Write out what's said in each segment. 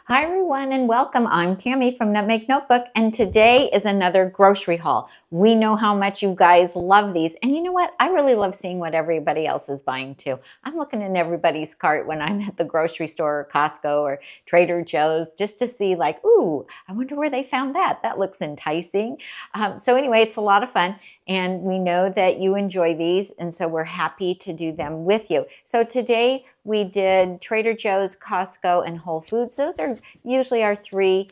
Hi everyone and welcome. I'm Tami from Nutmeg Notebook and today is another grocery haul. We know how much you guys love these, and you know what? I really love seeing what everybody else is buying too. I'm looking in everybody's cart when I'm at the grocery store or Costco or Trader Joe's just to see like, ooh, I wonder where they found that. That looks enticing. So anyway, it's a lot of fun and we know that you enjoy these, and so we're happy to do them with you. So today we did Trader Joe's, Costco, and Whole Foods. Those are usually our three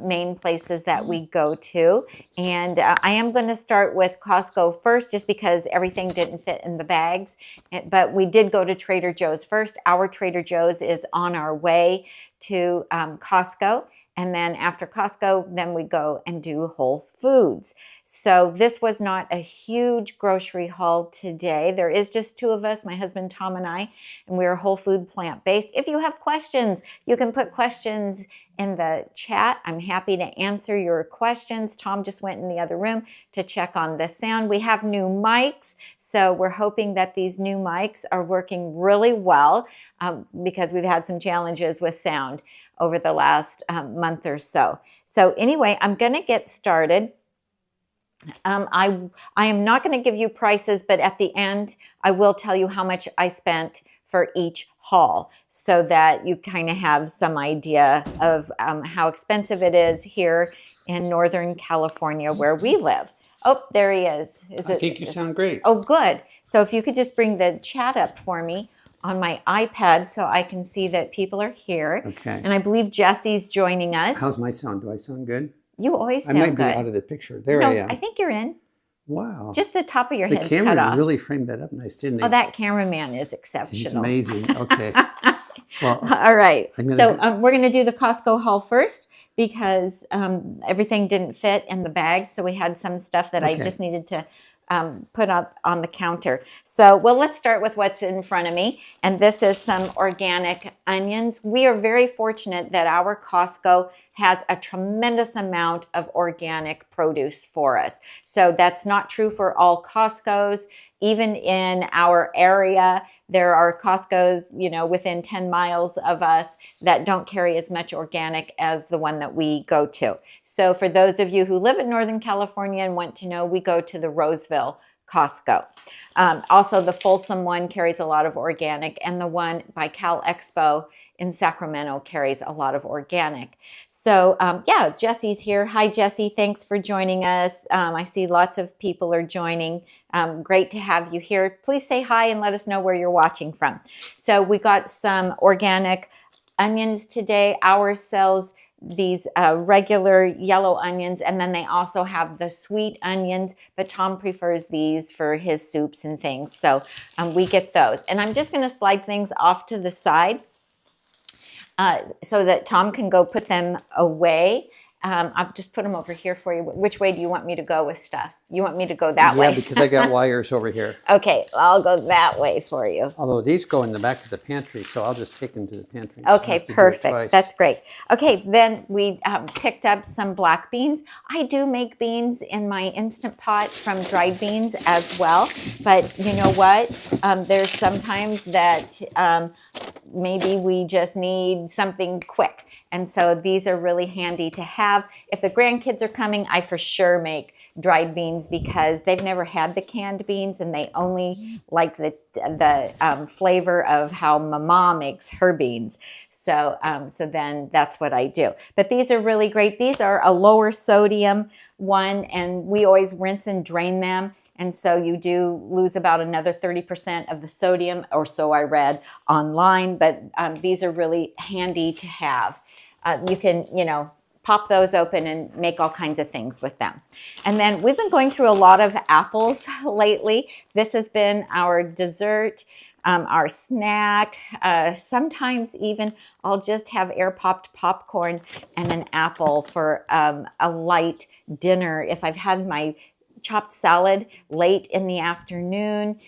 main places that we go to. And I am going to start with Costco first just because everything didn't fit in the bags. But we did go to Trader Joe's first. Our Trader Joe's is on our way to Costco. And then after Costco, then we go and do Whole Foods. So this was not a huge grocery haul today. There is just two of us, my husband Tom and I, and we're whole food plant-based. If you have questions, you can put questions in the chat. I'm happy to answer your questions. Tom just went in the other room to check on the sound. We have new mics, so we're hoping that these new mics are working really well because we've had some challenges with sound over the last month or so. So anyway, I'm going to get started. I am not going to give you prices, but at the end, I will tell you how much I spent for each haul so that you kind of have some idea of how expensive it is here in Northern California where we live. Oh, there he is. I think you sound great. Oh, good. So if you could just bring the chat up for me on my iPad so I can see that people are here. Okay. And I believe Jesse's joining us. How's my sound? Do I sound good? You always sound good. I might be good. out of the picture. There No, I am. I think you're in. Wow. Just the top of your head's cut off. The camera really framed that up nice, didn't it? Oh, that cameraman is exceptional. He's amazing. Okay. Well, all right. So we're going to do the Costco haul first because everything didn't fit in the bags. So we had some stuff that I just needed to put up on the counter. So, well, let's start with what's in front of me. And this is some organic onions. We are very fortunate that our Costco has a tremendous amount of organic produce for us. So that's not true for all Costco's. Even in our area, there are Costco's, you know, within 10 miles of us that don't carry as much organic as the one that we go to. So for those of you who live in Northern California and want to know, we go to the Roseville Costco. Also, the Folsom one carries a lot of organic, and the one by Cal Expo in Sacramento carries a lot of organic. So yeah, Jesse's here. Hi, Jesse. Thanks for joining us. I see lots of people are joining. Great to have you here. Please say hi and let us know where you're watching from. So we got some organic onions today. Ours sells these regular yellow onions, and then they also have the sweet onions, but Tom prefers these for his soups and things. So we get those. And I'm just going to slide things off to the side so that Tom can go put them away. I'll just put them over here for you. Which way do you want me to go with stuff? You want me to go that way? Yeah, because I got wires over here. Okay, I'll go that way for you. Although these go in the back of the pantry, so I'll just take them to the pantry. Okay, perfect. That's great. Okay, then we picked up some black beans. I do make beans in my Instant Pot from dried beans as well. But you know what? There's sometimes that maybe we just need something quick. And so these are really handy to have. If the grandkids are coming, I for sure make dried beans because they've never had the canned beans and they only like the flavor of how Mama makes her beans. So, so then that's what I do. But these are really great. These are a lower sodium one, and we always rinse and drain them. And so you do lose about another 30% of the sodium, or so I read online. But these are really handy to have. You can, you know, pop those open and make all kinds of things with them. And then we've been going through a lot of apples lately. This has been our dessert, our snack. Sometimes even I'll just have air-popped popcorn and an apple for a light dinner. If I've had my chopped salad late in the afternoon,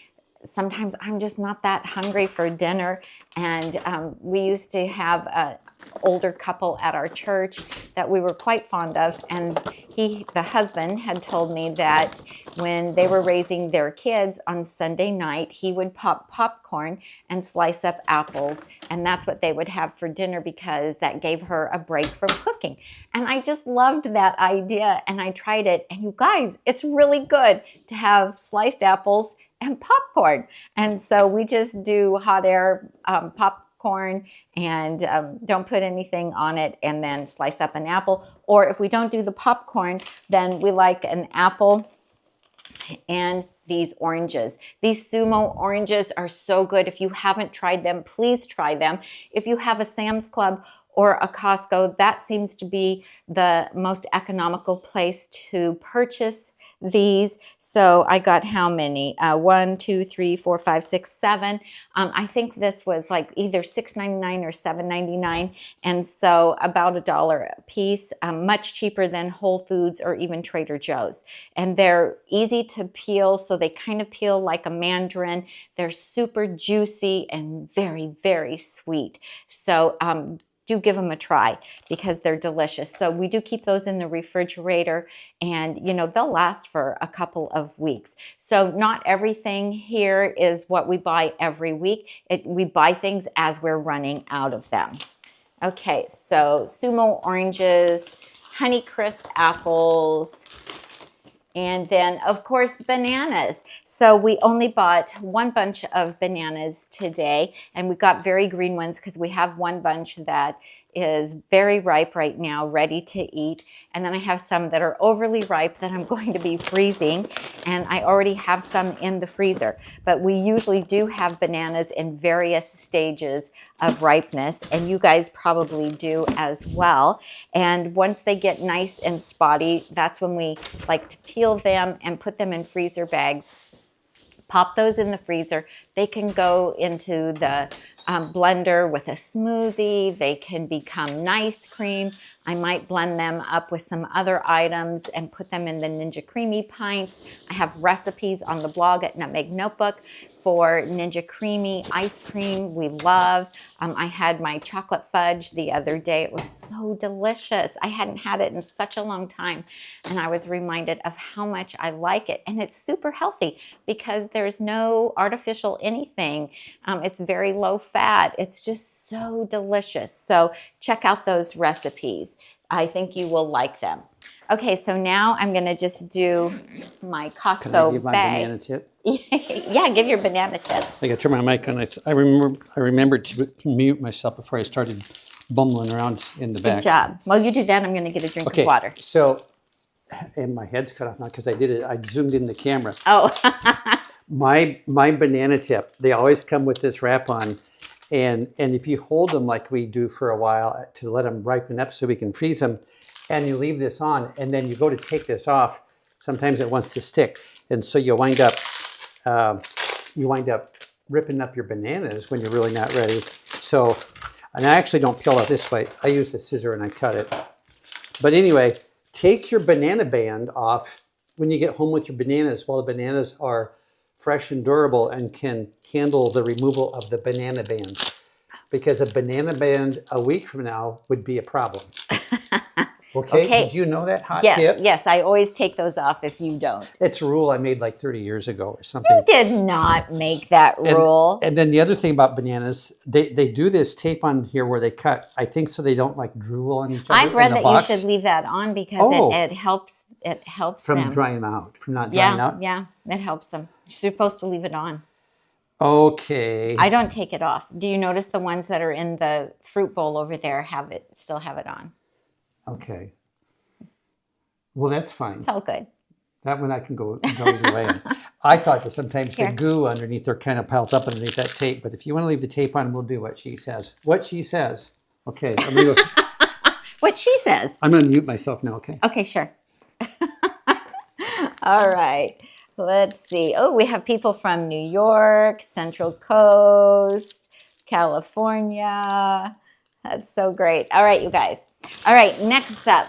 sometimes I'm just not that hungry for dinner. And we used to have an older couple at our church that we were quite fond of, and the husband had told me that when they were raising their kids on Sunday night, he would pop popcorn and slice up apples, and that's what they would have for dinner because that gave her a break from cooking. And I just loved that idea, and I tried it, and you guys, it's really good to have sliced apples and popcorn. And so we just do hot air popcorn and don't put anything on it, and then slice up an apple. Or if we don't do the popcorn, then we like an apple and these oranges. These Sumo oranges are so good. If you haven't tried them, please try them. If you have a Sam's Club or a Costco, that seems to be the most economical place to purchase these. So I got how many? 1, 2, 3, 4, 5, 6, 7. I think this was like either $6.99 or $7.99, and so about $1 a piece. Much cheaper than Whole Foods or even Trader Joe's. And they're easy to peel, so they kind of peel like a mandarin. They're super juicy and very, very sweet. So do give them a try because they're delicious. So we do keep those in the refrigerator, and you know, they'll last for a couple of weeks. So not everything here is what we buy every week. We buy things as we're running out of them. Okay, so Sumo oranges, Honeycrisp apples, and then, of course, bananas. So we only bought one bunch of bananas today, and we got very green ones because we have one bunch that is very ripe right now, ready to eat. And then I have some that are overly ripe that I'm going to be freezing, and I already have some in the freezer. But we usually do have bananas in various stages of ripeness, and you guys probably do as well. And once they get nice and spotty, that's when we like to peel them and put them in freezer bags. Pop those in the freezer. They can go into the blender with a smoothie. They can become nice cream. I might blend them up with some other items and put them in the Ninja Creamy pints. I have recipes on the blog at Nutmeg Notebook for Ninja Creamy ice cream we love. I had my chocolate fudge the other day. It was so delicious. I hadn't had it in such a long time, and I was reminded of how much I like it. And it's super healthy because there's no artificial anything. It's very low fat. It's just so delicious. So check out those recipes. I think you will like them. Okay, so now I'm going to just do my Costco Can I give my bag. banana tip? Yeah, give your banana tip. I got to turn my mic on. I remembered to mute myself before I started bumbling around in the back. Good job. While you do that, I'm going to get a drink of water. So, and my head's cut off now because I did it. I zoomed in the camera. Oh. my banana tip, they always come with this wrap on. And if you hold them like we do for a while to let them ripen up so we can freeze them, and you leave this on, and then you go to take this off, sometimes it wants to stick. And so you wind up ripping up your bananas when you're really not ready. So, and I actually don't peel it this way. I use the scissor and I cut it. But anyway, take your banana band off when you get home with your bananas while the bananas are fresh and durable and can handle the removal of the banana band. Because a banana band a week from now would be a problem. Okay. Did you know that hot tip? Yes, I always take those off if you don't. It's a rule I made like 30 years ago or something. You did not make that rule. And then the other thing about bananas, they do this tape on here where they cut, I think so they don't like drool on each other. I've read that you should leave that on because it helps from them. Drying out, from not drying out? Yeah, it helps them. You're supposed to leave it on. Okay. I don't take it off. Do you notice the ones that are in the fruit bowl over there still have it on? Okay. Well, that's fine. It's all good. That one I can go either way. I thought that sometimes the goo underneath there kind of piles up underneath that tape. But if you want to leave the tape on, we'll do what she says. What she says. Okay. I'm gonna go. What she says. I'm going to mute myself now, okay? Okay, sure. All right. Let's see. Oh, we have people from New York, Central Coast, California. That's so great. All right, you guys. All right, next up.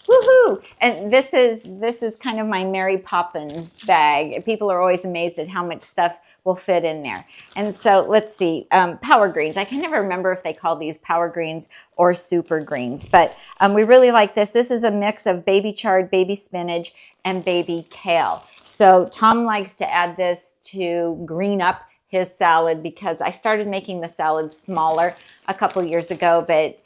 Woo, woohoo! And this is kind of my Mary Poppins bag. People are always amazed at how much stuff will fit in there. And so let's see, power greens. I can never remember if they call these power greens or super greens, but we really like this. This is a mix of baby chard, baby spinach, and baby kale. So Tom likes to add this to green up his salad because I started making the salad smaller a couple years ago, but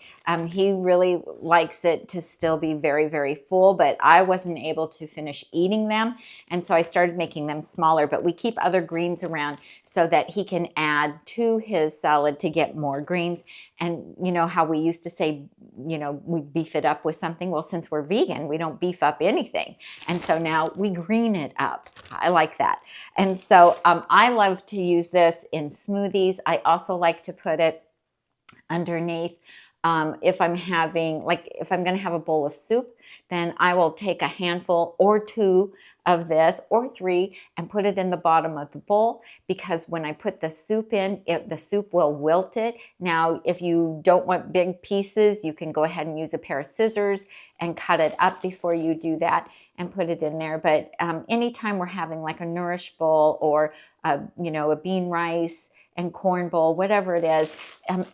he really likes it to still be very, very full, but I wasn't able to finish eating them. And so I started making them smaller, but we keep other greens around so that he can add to his salad to get more greens. And you know how we used to say, you know, we beef it up with something? Well, since we're vegan, we don't beef up anything. And so now we green it up. I like that. And so I love to use this in smoothies. I also like to put it underneath. If I'm having, like if I'm going to have a bowl of soup, then I will take a handful or two of this or three and put it in the bottom of the bowl, because when I put the soup in, the soup will wilt it. Now, if you don't want big pieces, you can go ahead and use a pair of scissors and cut it up before you do that and put it in there. But anytime we're having like a Nourish bowl or you know, a bean rice and corn bowl, whatever it is,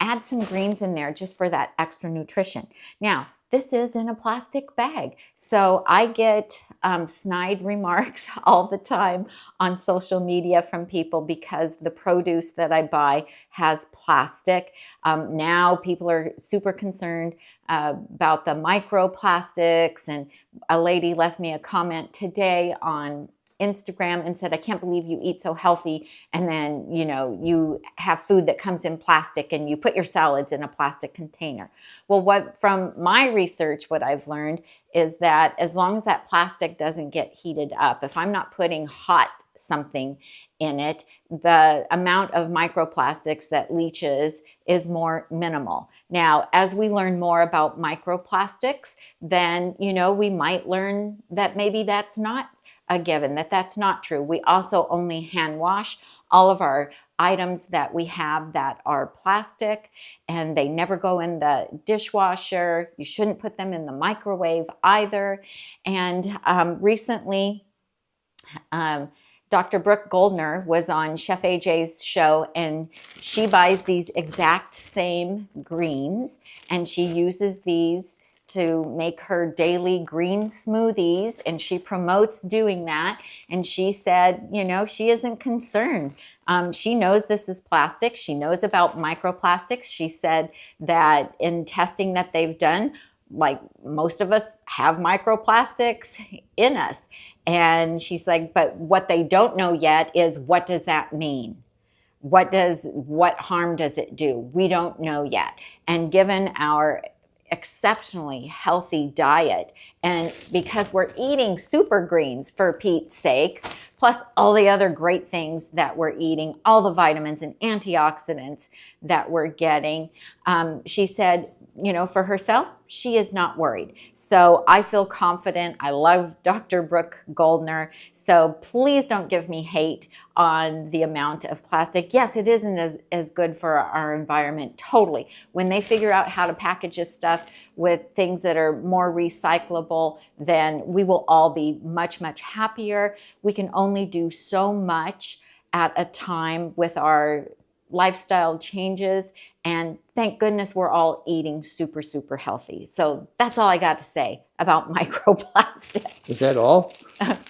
add some greens in there just for that extra nutrition. Now, this is in a plastic bag. So I get snide remarks all the time on social media from people because the produce that I buy has plastic. Now people are super concerned about the microplastics, and a lady left me a comment today on Instagram and said, I can't believe you eat so healthy, and then, you know, you have food that comes in plastic and you put your salads in a plastic container. Well, from my research, what I've learned is that as long as that plastic doesn't get heated up, if I'm not putting hot something in it, the amount of microplastics that leaches is more minimal. Now, as we learn more about microplastics, then, you know, we might learn that maybe that's not a given, that's not true. We also only hand wash all of our items that we have that are plastic, and they never go in the dishwasher. You shouldn't put them in the microwave either. And recently, Dr. Brooke Goldner was on Chef AJ's show, and she buys these exact same greens, and she uses these to make her daily green smoothies, and she promotes doing that. And she said, you know, she isn't concerned. She knows this is plastic. She knows about microplastics. She said that in testing that they've done, like most of us have microplastics in us. And she's like, but what they don't know yet is, what does that mean? What harm does it do? We don't know yet. And given our exceptionally healthy diet, and because we're eating super greens for Pete's sake, plus all the other great things that we're eating, all the vitamins and antioxidants that we're getting, she said, you know, for herself, she is not worried. So I feel confident. I love Dr. Brooke Goldner. So please don't give me hate on the amount of plastic. Yes, it isn't as good for our environment, totally. When they figure out how to package this stuff with things that are more recyclable, then we will all be much, much happier. We can only do so much at a time with our lifestyle changes, and thank goodness we're all eating super, super healthy. So that's all I got to say about microplastics. Is that all?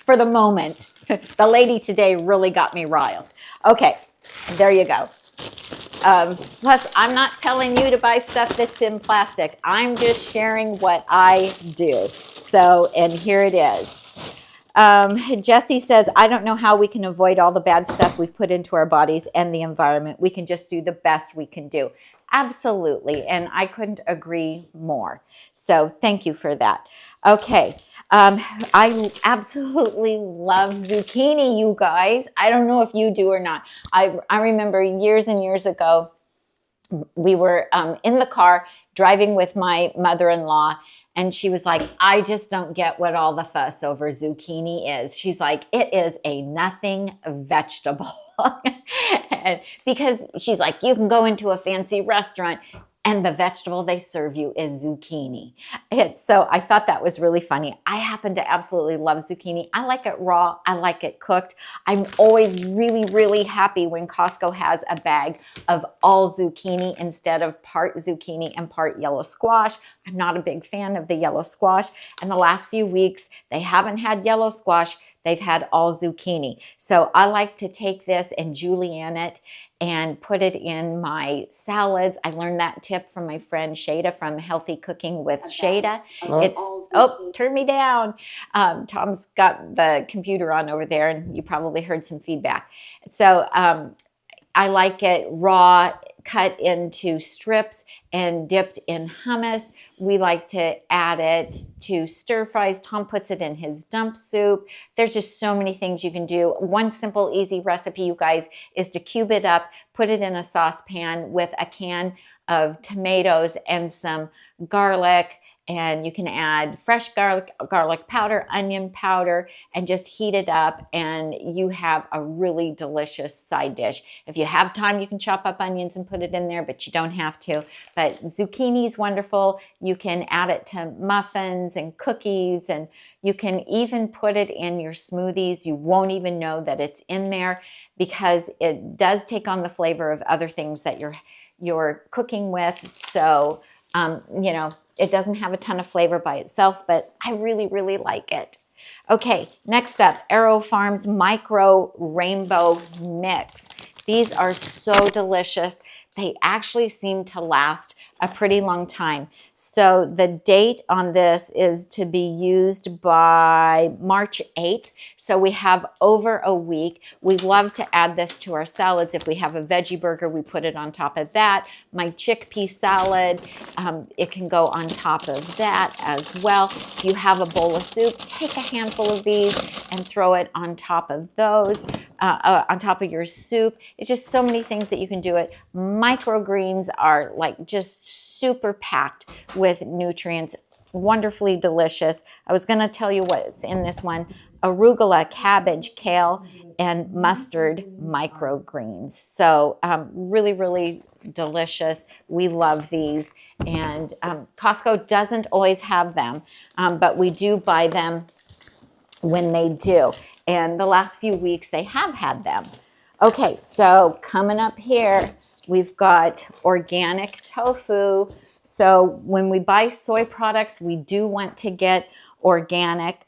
For the moment. The lady today really got me riled. Okay, there you go. Plus, I'm not telling you to buy stuff that's in plastic. I'm just sharing what I do. So, and here it is. Jesse says, I don't know how we can avoid all the bad stuff we've put into our bodies and the environment. We can just do the best we can do. Absolutely. And I couldn't agree more. So thank you for that. Okay. I absolutely love zucchini, you guys. I don't know if you do or not. I remember years and years ago, we were in the car driving with my mother-in-law, and she was like, I just don't get what all the fuss over zucchini is. She's like, it is a nothing vegetable. And because she's like, you can go into a fancy restaurant and the vegetable they serve you is zucchini. So I thought that was really funny. I happen to absolutely love zucchini. I like it raw. I like it cooked. I'm always really, really happy when Costco has a bag of all zucchini instead of part zucchini and part yellow squash. I'm not a big fan of the yellow squash. And the last few weeks, they haven't had yellow squash. They've had all zucchini. So I like to take this and julienne it and put it in my salads. I learned that tip from my friend Shada from Healthy Cooking with Shada. Oh, turn me down. Tom's got the computer on over there, and you probably heard some feedback. So I like it raw, cut into strips and dipped in hummus. We like to add it to stir fries. Tom puts it in his dump soup. There's just so many things you can do. One simple, easy recipe, you guys, is to cube it up, put it in a saucepan with a can of tomatoes and some garlic, and you can add fresh garlic powder, onion powder, and just heat it up, and you have a really delicious side dish. If you have time, you can chop up onions and put it in there, but you don't have to. But zucchini is wonderful. You can add it to muffins and cookies, and you can even put it in your smoothies. You won't even know that it's in there because it does take on the flavor of other things that you're cooking with. So, you know, it doesn't have a ton of flavor by itself, but I really, really like it. Okay, next up, Arrow Farms Micro Rainbow Mix. These are so delicious. They actually seem to last a pretty long time. So the date on this is to be used by March 8th. So we have over a week. We love to add this to our salads. If we have a veggie burger, we put it on top of that. My chickpea salad, it can go on top of that as well. If you have a bowl of soup, take a handful of these and throw it on top of those, on top of your soup. It's just so many things that you can do it. Microgreens are like just super packed with nutrients, wonderfully delicious. I was going to tell you what's in this one: arugula, cabbage, kale, and mustard microgreens. So really, really delicious. We love these. And Costco doesn't always have them, but we do buy them when they do. And the last few weeks they have had them. Okay, so coming up here, we've got organic tofu. So when we buy soy products, we do want to get organic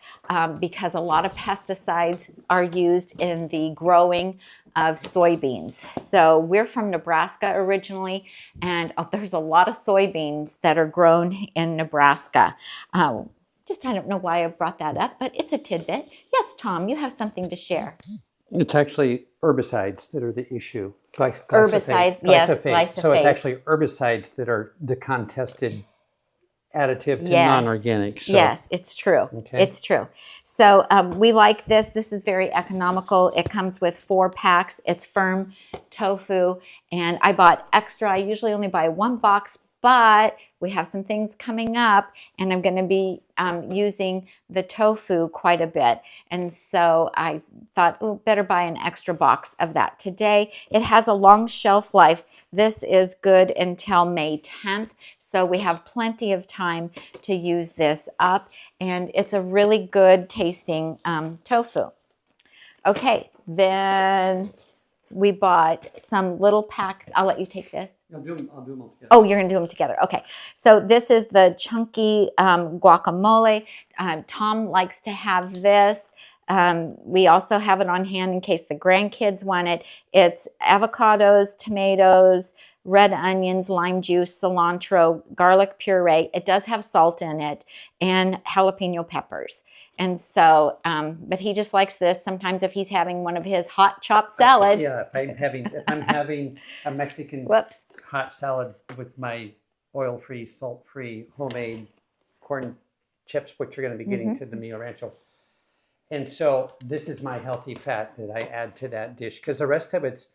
because a lot of pesticides are used in the growing of soybeans. So we're from Nebraska originally, and there's a lot of soybeans that are grown in Nebraska. I don't know why I brought that up, but it's a tidbit. Yes, Tom, you have something to share. It's actually herbicides that are the issue. Herbicides, yes, glyphosate. So it's actually herbicides that are the contested additive to non-organic. So. Yes, it's true. Okay. It's true. So we like this. This is very economical. It comes with 4 packs. It's firm tofu, and I bought extra. I usually only buy 1 box, but we have some things coming up, and I'm going to be using the tofu quite a bit. And so I thought, oh, better buy an extra box of that today. It has a long shelf life. This is good until May 10th. So we have plenty of time to use this up, and it's a really good tasting tofu. Okay, then we bought some little packs. I'll let you take this. I'll do them all together. Oh, you're going to do them together. Okay. So this is the chunky guacamole. Tom likes to have this. We also have it on hand in case the grandkids want it. It's avocados, tomatoes, red onions, lime juice, cilantro, garlic puree. It does have salt in it, and jalapeno peppers. And so, but he just likes this. Sometimes if he's having one of his hot chopped salads. Yeah, if I'm having a Mexican hot salad with my oil-free, salt-free, homemade corn chips, which you're going to be getting to the Mio Rancho. And so this is my healthy fat that I add to that dish, because the rest of it's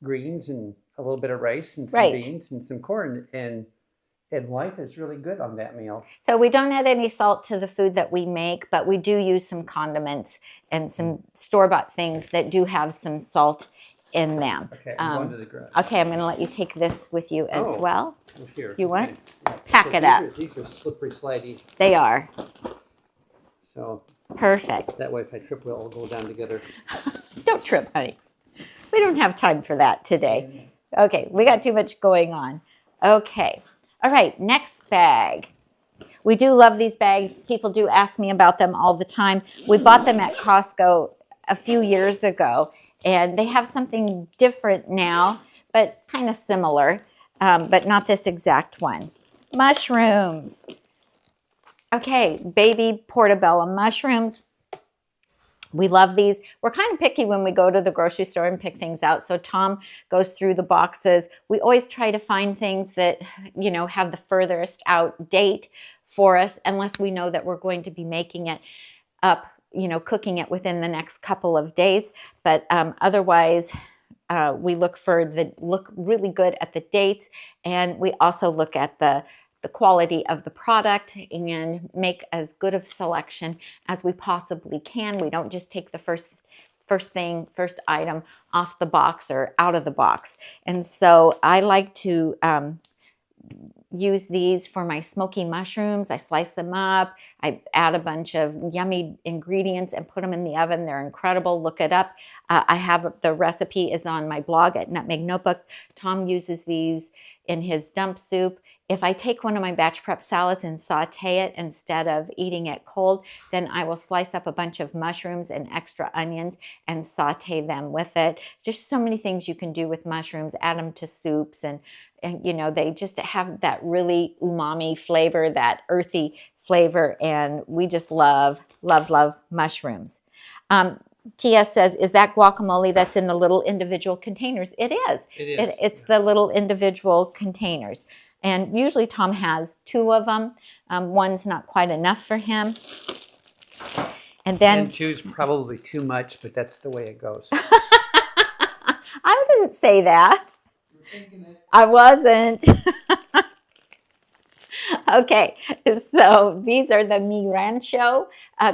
greens and a little bit of rice and some beans and some corn, and life is really good on that meal. So we don't add any salt to the food that we make, but we do use some condiments and some store-bought things that do have some salt in them. Okay, I'm going to the garage. Okay, I'm going to let you take this with you as well. Here. You what? Okay. Pack it up. These are slippery, slidey. They are. So Perfect. that way if I trip, we'll all go down together. Don't trip, honey. We don't have time for that today. Okay, we got too much going on. Okay. All right, next bag. We do love these bags. People do ask me about them all the time. We bought them at Costco a few years ago, and they have something different now, but kind of similar, but not this exact one. Mushrooms. Okay, baby portobello mushrooms. We love these. We're kind of picky when we go to the grocery store and pick things out. So Tom goes through the boxes. We always try to find things that, you know, have the furthest out date for us, unless we know that we're going to be making it up, you know, cooking it within the next couple of days. But otherwise, we look really good at the dates, and we also look at the quality of the product and make as good of selection as we possibly can. We don't just take the first item off the box or out of the box. And so I like to use these for my smoky mushrooms. I slice them up. I add a bunch of yummy ingredients and put them in the oven. They're incredible. Look it up. I have the recipe is on my blog at Nutmeg Notebook. Tom uses these in his dump soup. If I take one of my batch prep salads and saute it instead of eating it cold, then I will slice up a bunch of mushrooms and extra onions and saute them with it. Just so many things you can do with mushrooms. Add them to soups, and you know, they just have that really umami flavor, that earthy flavor, and we just love, love, love mushrooms. Tia says, is that guacamole that's in the little individual containers? It is. It is. It's the little individual containers. And usually Tom has 2 of them. One's not quite enough for him. And then 2's probably too much, but that's the way it goes. I didn't say that. You're thinking it. I wasn't. Okay, so these are the Mi Rancho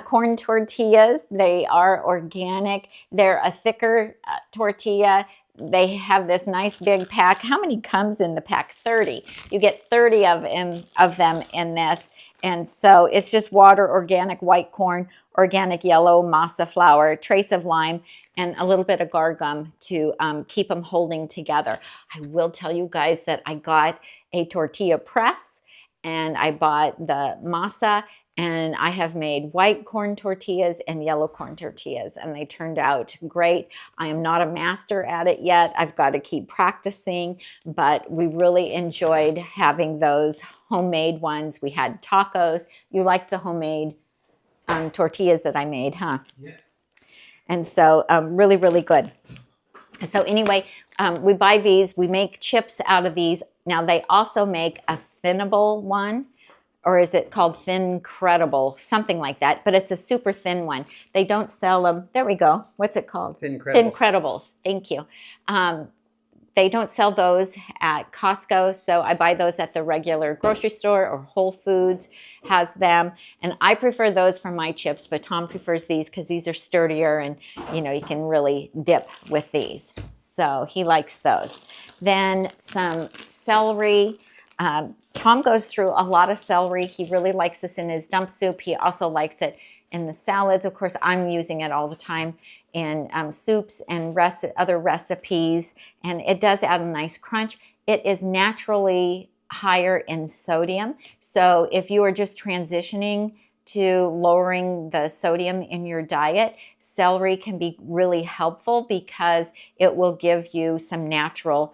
corn tortillas. They are organic. They're a thicker tortilla. They have this nice big pack. How many comes in the pack? 30. You get 30 of them in this. And so it's just water, organic white corn, organic yellow masa flour, trace of lime, and a little bit of agar gum to keep them holding together. I will tell you guys that I got a tortilla press, and I bought the masa, and I have made white corn tortillas and yellow corn tortillas, and they turned out great. I am not a master at it yet. I've got to keep practicing, but we really enjoyed having those homemade ones. We had tacos. You like the homemade tortillas that I made, huh? Yeah. And so really, really good. So anyway, we buy these. We make chips out of these. Now, they also make a thinnable one, or is it called Thin Credible? Something like that, but it's a super thin one. They don't sell them. There we go. What's it called? Thin Credibles. Thin Credibles. Thank you. They don't sell those at Costco, so I buy those at the regular grocery store, or Whole Foods has them. And I prefer those for my chips, but Tom prefers these because these are sturdier, and you know, you can really dip with these. So he likes those. Then some celery. Tom goes through a lot of celery. He really likes this in his dump soup. He also likes it in the salads. Of course, I'm using it all the time in soups and other recipes, and it does add a nice crunch. It is naturally higher in sodium, so if you are just transitioning to lowering the sodium in your diet, celery can be really helpful because it will give you some natural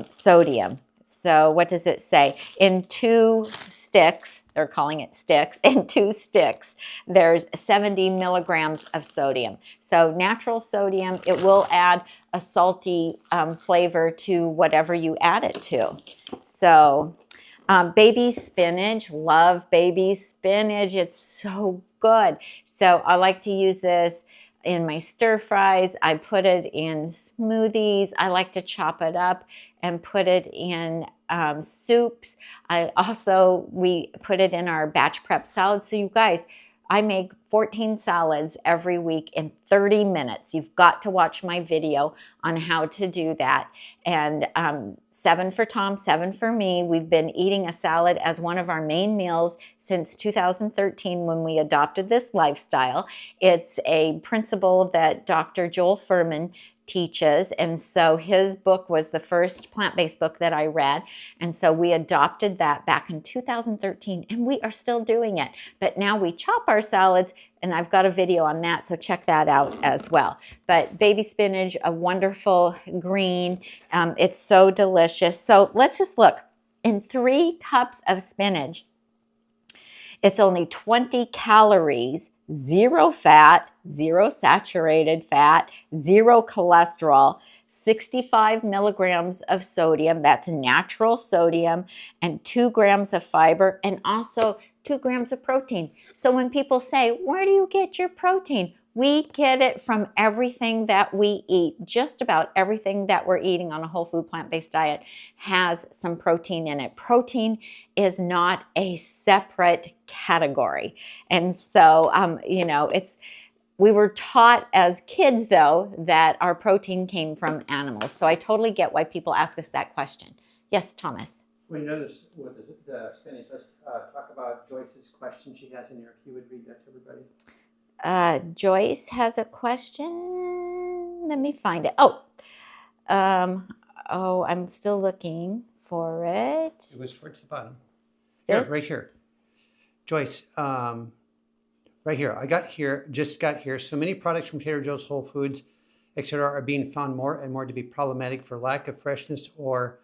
sodium. So what does it say? In 2 sticks, they're calling it sticks, in 2 sticks, there's 70 milligrams of sodium. So natural sodium, it will add a salty flavor to whatever you add it to. So baby spinach, love baby spinach. It's so good. So I like to use this in my stir fries. I put it in smoothies. I like to chop it up and put it in soups. We put it in our batch prep salad. So you guys, I make 14 salads every week in 30 minutes. You've got to watch my video on how to do that. And 7 for Tom, 7 for me. We've been eating a salad as one of our main meals since 2013 when we adopted this lifestyle. It's a principle that Dr. Joel Fuhrman teaches, and so his book was the first plant-based book that I read, and so we adopted that back in 2013, and we are still doing it. But now we chop our salads, and I've got a video on that, so check that out as well. But baby spinach, a wonderful green, it's so delicious. So let's just look. In 3 cups of spinach, it's only 20 calories, 0 fat, 0 saturated fat, 0 cholesterol, 65 milligrams of sodium, that's natural sodium, and 2 grams of fiber, and also 2 grams of protein. So when people say, where do you get your protein? We get it from everything that we eat. Just about everything that we're eating on a whole food plant-based diet has some protein in it. Protein is not a separate category. And so, you know, we were taught as kids, though, that our protein came from animals. So I totally get why people ask us that question. Yes, Thomas? When you notice with the spinach, let's talk about Joyce's question she has in here. If you would read that to everybody. Joyce has a question. Let me find it. I'm still looking for it. It was towards the bottom. This? Here, right here. Joyce, right here. Just got here. So many products from Trader Joe's, Whole Foods, etc., are being found more and more to be problematic for lack of freshness or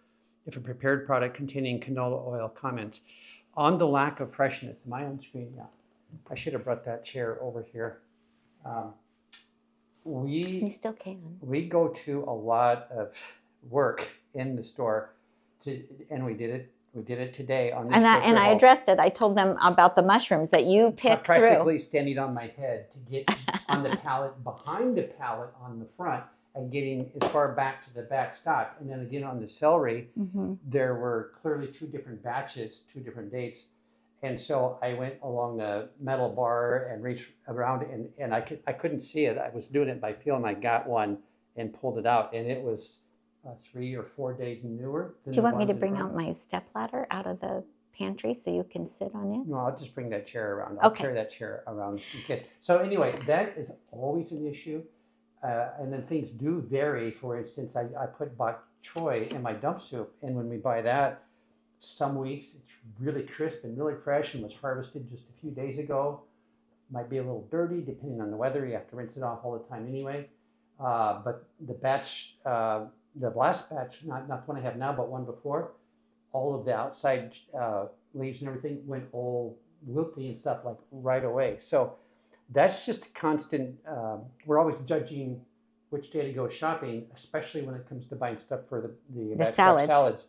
if a prepared product containing canola oil. Comments on the lack of freshness. Am I on screen? Yeah. I should have brought that chair over here. You still can. We go to a lot of work in the store, and we did it today on this. And I addressed it. I told them about the mushrooms that you picked through. Practically standing on my head to get on the pallet, behind the pallet on the front, and getting as far back to the back stock. And then again on the celery, there were clearly 2 different batches, 2 different dates. And so I went along the metal bar and reached around, and I couldn't see it. I was doing it by feel, and I got one and pulled it out, and it was 3 or 4 days newer. Do you want me to bring out my stepladder out of the pantry so you can sit on it? No, I'll just bring that chair around. I'll carry that chair around in case. So anyway, that is always an issue. And then things do vary. For instance, I bought choy in my dump soup, and when we buy that, some weeks it's really crisp and really fresh and was harvested just a few days ago. Might be a little dirty depending on the weather. You have to rinse it off all the time anyway. But the batch, the last batch, not the one I have now, but one before, all of the outside leaves and everything went all wilty and stuff like right away. So that's just a constant. We're always judging which day to go shopping, especially when it comes to buying stuff for the salads.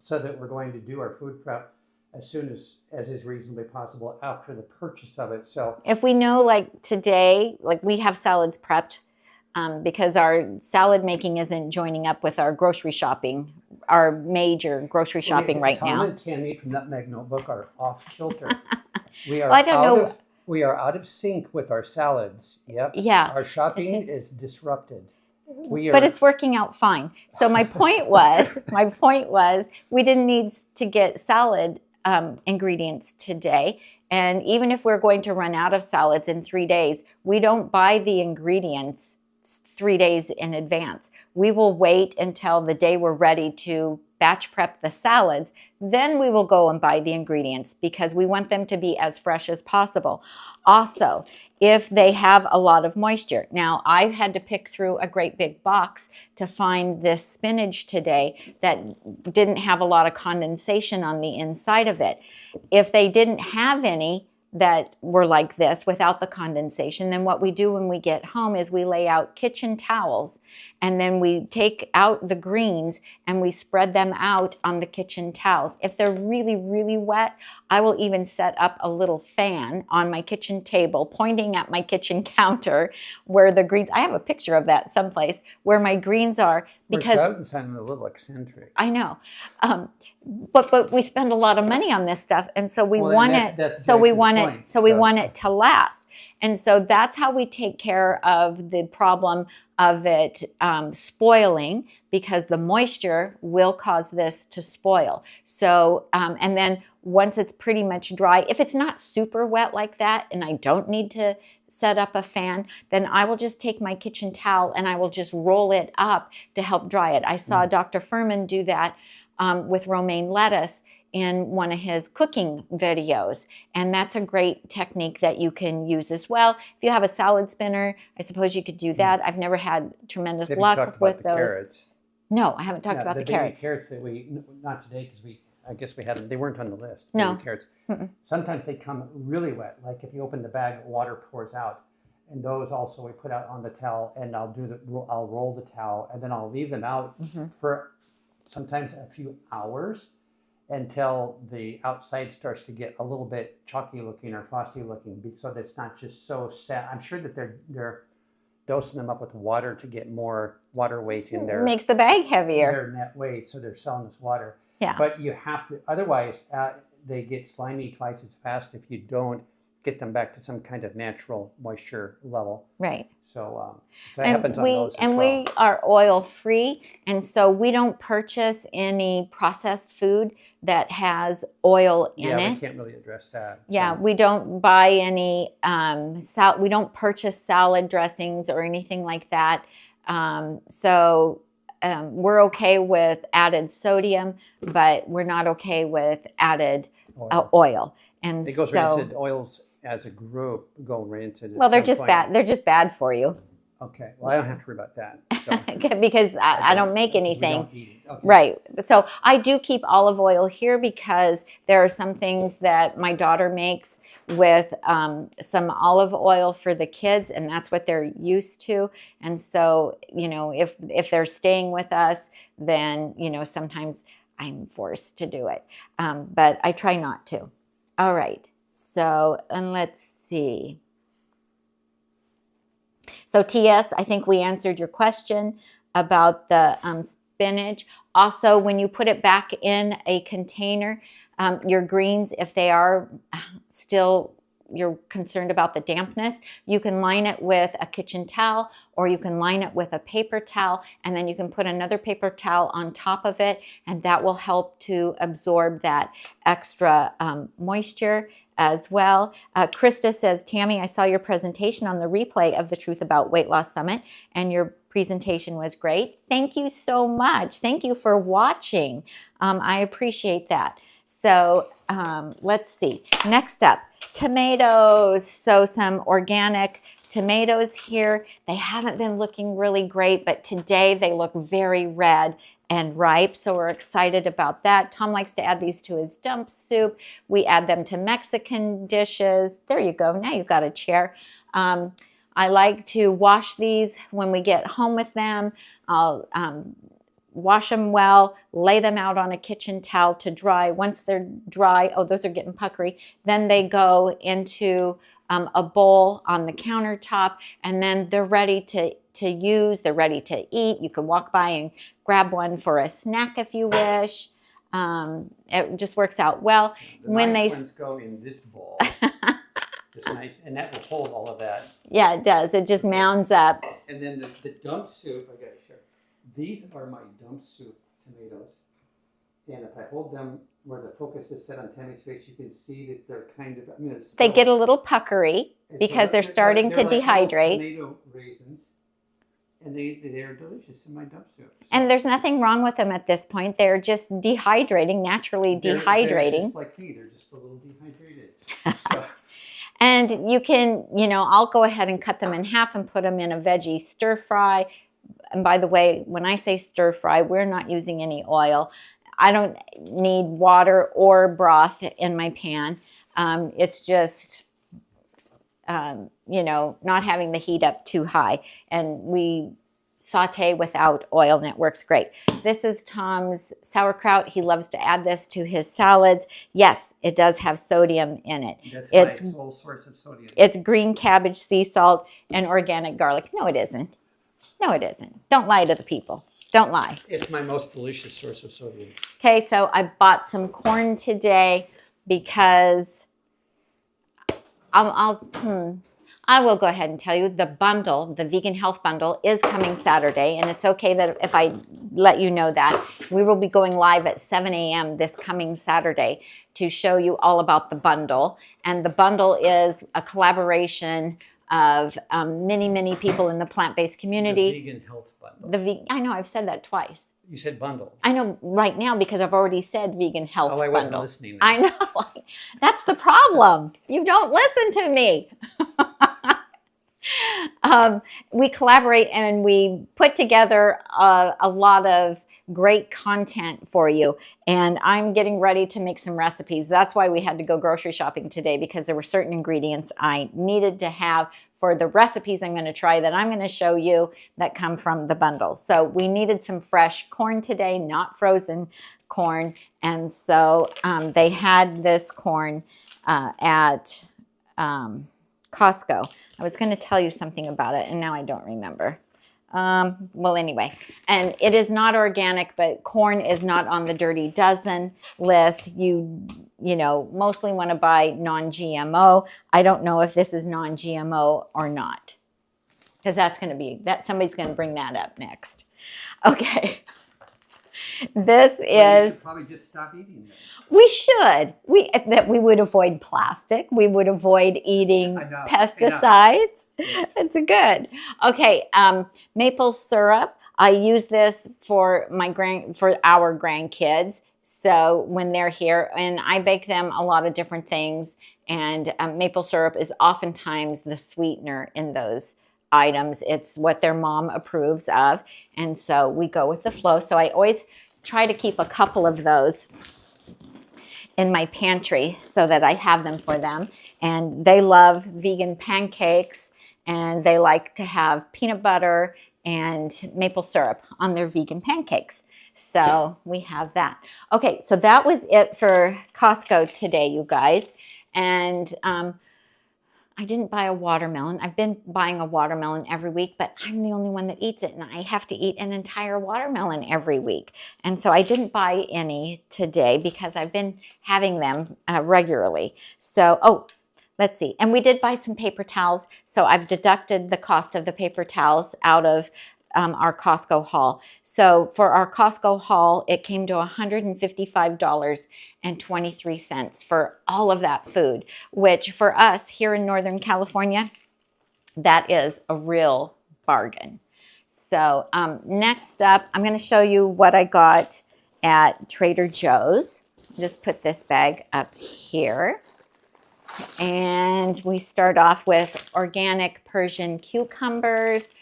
So that we're going to do our food prep as soon as is reasonably possible after the purchase of it. So if we know, like today, like we have salads prepped because our salad making isn't joining up with our grocery shopping, our major grocery shopping right now. Tom and Tami from Nutmeg Notebook are off kilter. We are we are out of sync with our salads. Yep. Yeah. Our shopping is disrupted. But it's working out fine. So my point was, we didn't need to get salad ingredients today. And even if we're going to run out of salads in 3 days, we don't buy the ingredients 3 days in advance. We will wait until the day we're ready to batch prep the salads. Then we will go and buy the ingredients because we want them to be as fresh as possible. Also, if they have a lot of moisture. Now, I had to pick through a great big box to find this spinach today that didn't have a lot of condensation on the inside of it. If they didn't have any that were like this without the condensation, then what we do when we get home is we lay out kitchen towels and then we take out the greens and we spread them out on the kitchen towels. If they're really, really wet, I will even set up a little fan on my kitchen table pointing at my kitchen counter where the greens, I have a picture of that someplace, where my greens are. Because we're sounding a little eccentric. I know. But we spend a lot of money on this stuff, and so we want it. So we want it, so we want it to last. And so that's how we take care of the problem of it spoiling, because the moisture will cause this to spoil. So, and then once it's pretty much dry, if it's not super wet like that and I don't need to set up a fan, then I will just take my kitchen towel and I will just roll it up to help dry it. I saw Dr. Furman do that with romaine lettuce in one of his cooking videos. And that's a great technique that you can use as well. If you have a salad spinner, I suppose you could do that. I've never had tremendous luck with those. Carrots. No, I haven't talked about the carrots. Carrots that not today, because I guess we had them. They weren't on the list. No. Carrots. Sometimes they come really wet. Like if you open the bag, water pours out. And those also we put out on the towel, and I'll roll the towel, and then I'll leave them out for sometimes a few hours, until the outside starts to get a little bit chalky looking or frosty looking, so that it's not just so set. I'm sure that they're dosing them up with water to get more water weight in there. Makes the bag heavier. Their net weight, so they're selling this water. Yeah. But you have to, otherwise they get slimy twice as fast if you don't get them back to some kind of natural moisture level. Right. So that happens on those as well. And we are oil free, and so we don't purchase any processed food that has oil in it. Yeah, we can't really address that. Yeah, we don't buy any, we don't purchase salad dressings or anything like that. So we're okay with added sodium, but we're not okay with added oil. And it goes rancid. Oils as a group go rancid. Well, they're just bad. They're just bad for you. Okay. Well, I don't have to worry about that. So. Because I don't make anything. We don't eat it. Okay. Right. So I do keep olive oil here because there are some things that my daughter makes with some olive oil for the kids, and that's what they're used to. And so, you know, if they're staying with us, then, you know, sometimes I'm forced to do it. But I try not to. All right. So, and let's see. So TS, I think we answered your question about the spinach. Also, when you put it back in a container, your greens, if they are still, you're concerned about the dampness, you can line it with a kitchen towel, or you can line it with a paper towel, and then you can put another paper towel on top of it, and that will help to absorb that extra moisture as well. Krista says, Tami, I saw your presentation on the replay of the Truth About Weight Loss Summit, and your presentation was great. Thank you so much. Thank you for watching. I appreciate that. So let's see. Next up, tomatoes. So some organic tomatoes here. They haven't been looking really great, but today they look very red and ripe, so we're excited about that. Tom likes to add these to his dump soup. We add them to Mexican dishes. There you go. Now you've got a chair. I like to wash these when we get home with them. I'll wash them well, lay them out on a kitchen towel to dry. Once they're dry, oh, those are getting puckery, then they go into a bowl on the countertop, and then they're ready to use, they're ready to eat. You can walk by and grab one for a snack if you wish. It just works out well. The nice ones go in this bowl. It's nice, and that will hold all of that. Yeah, it does. It just mounds up. And then the dump soup, I gotta share. These are my dump soup tomatoes. And if I hold them where the focus is set on Tami's face, you can see that they're kind of, I mean, they get a little puckery because they're starting to dehydrate. Tomato raisins. And they're delicious in my dump soup. So. And there's nothing wrong with them at this point. They're just dehydrating, naturally dehydrating. They're just like me. They're just a little dehydrated. So. And you can, you know, I'll go ahead and cut them in half and put them in a veggie stir fry. And by the way, when I say stir fry, we're not using any oil. I don't need water or broth in my pan. It's just... you know, not having the heat up too high. And we saute without oil, and it works great. This is Tom's sauerkraut. He loves to add this to his salads. Yes, it does have sodium in it. That's my sole source of sodium. It's green cabbage, sea salt, and organic garlic. No, it isn't. No, it isn't. Don't lie to the people. Don't lie. It's my most delicious source of sodium. Okay, so I bought some corn today because I will go ahead and tell you the bundle, the vegan health bundle, is coming Saturday, and it's okay that if I let you know that. We will be going live at 7 a.m. this coming Saturday to show you all about the bundle. And the bundle is a collaboration of many people in the plant-based community. The vegan health bundle. I know, I've said that twice. You said bundle. I know right now because I've already said vegan health bundle. Oh, I wasn't listening. I know. That's the problem. You don't listen to me. We collaborate and we put together a lot of great content for you. And I'm getting ready to make some recipes. That's why we had to go grocery shopping today, because there were certain ingredients I needed to have for the recipes I'm going to try that I'm going to show you that come from the bundle. So we needed some fresh corn today, not frozen corn. And so they had this corn at Costco. I was going to tell you something about it, and now I don't remember. Well, anyway, and it is not organic, but corn is not on the Dirty Dozen list. You know, mostly want to buy non-GMO. I don't know if this is non-GMO or not, because that's going to be, that somebody's going to bring that up next. Okay. This well, you is... should probably just stop eating them. We should. That we would avoid plastic. We would avoid eating pesticides. It's good. Okay, maple syrup. I use this for our grandkids. So when they're here, and I bake them a lot of different things, and maple syrup is oftentimes the sweetener in those items. It's what their mom approves of, and so we go with the flow. So I always try to keep a couple of those in my pantry so that I have them for them. And they love vegan pancakes, and they like to have peanut butter and maple syrup on their vegan pancakes. So we have that. Okay, so that was it for Costco today, you guys. And I didn't buy a watermelon. I've been buying a watermelon every week, but I'm the only one that eats it, and I have to eat an entire watermelon every week. And so I didn't buy any today because I've been having them regularly. So, oh, let's see. And we did buy some paper towels, so I've deducted the cost of the paper towels out of our Costco haul. So for our Costco haul, it came to $155.23 for all of that food, which for us here in Northern California, that is a real bargain. So next up, I'm going to show you what I got at Trader Joe's. Just put this bag up here. And we start off with organic Persian cucumbers.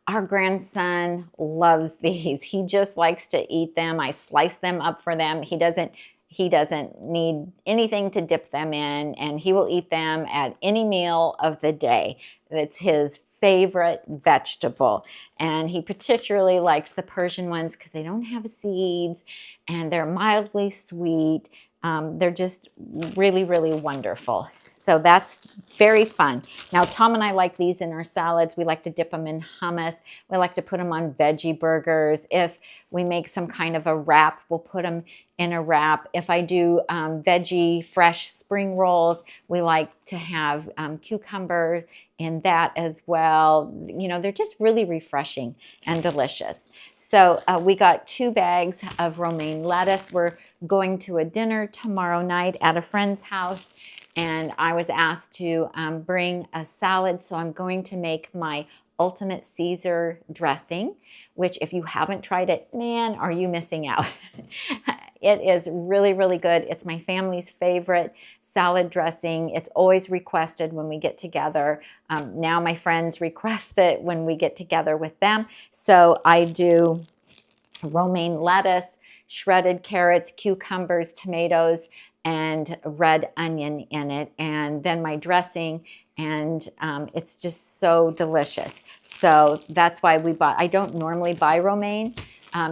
Our grandson loves these. He just likes to eat them. I slice them up for them. He doesn't need anything to dip them in, and he will eat them at any meal of the day. It's his favorite vegetable, and he particularly likes the Persian ones because they don't have seeds and they're mildly sweet. They're just really, really wonderful. So that's very fun. Now, Tom and I like these in our salads. We like to dip them in hummus. We like to put them on veggie burgers. If we make some kind of a wrap, we'll put them in a wrap. If I do veggie fresh spring rolls, we like to have cucumber in that as well. You know, they're just really refreshing and delicious. So we got 2 bags of romaine lettuce. We're going to a dinner tomorrow night at a friend's house, and I was asked to bring a salad, so I'm going to make my ultimate Caesar dressing, which if you haven't tried it, man, are you missing out. It is really, really good. It's my family's favorite salad dressing. It's always requested when we get together. Now my friends request it when we get together with them. So I do romaine lettuce, shredded carrots, cucumbers, tomatoes, and red onion in it, and then my dressing, and it's just so delicious. So that's why we bought. I don't normally buy romaine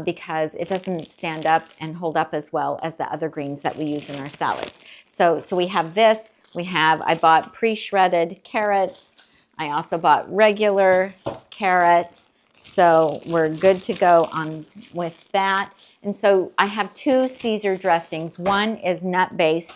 because it doesn't stand up and hold up as well as the other greens that we use in our salads. So we have this. I bought pre-shredded carrots. I also bought regular carrots. So we're good to go on with that. And so I have 2 Caesar dressings. One is nut-based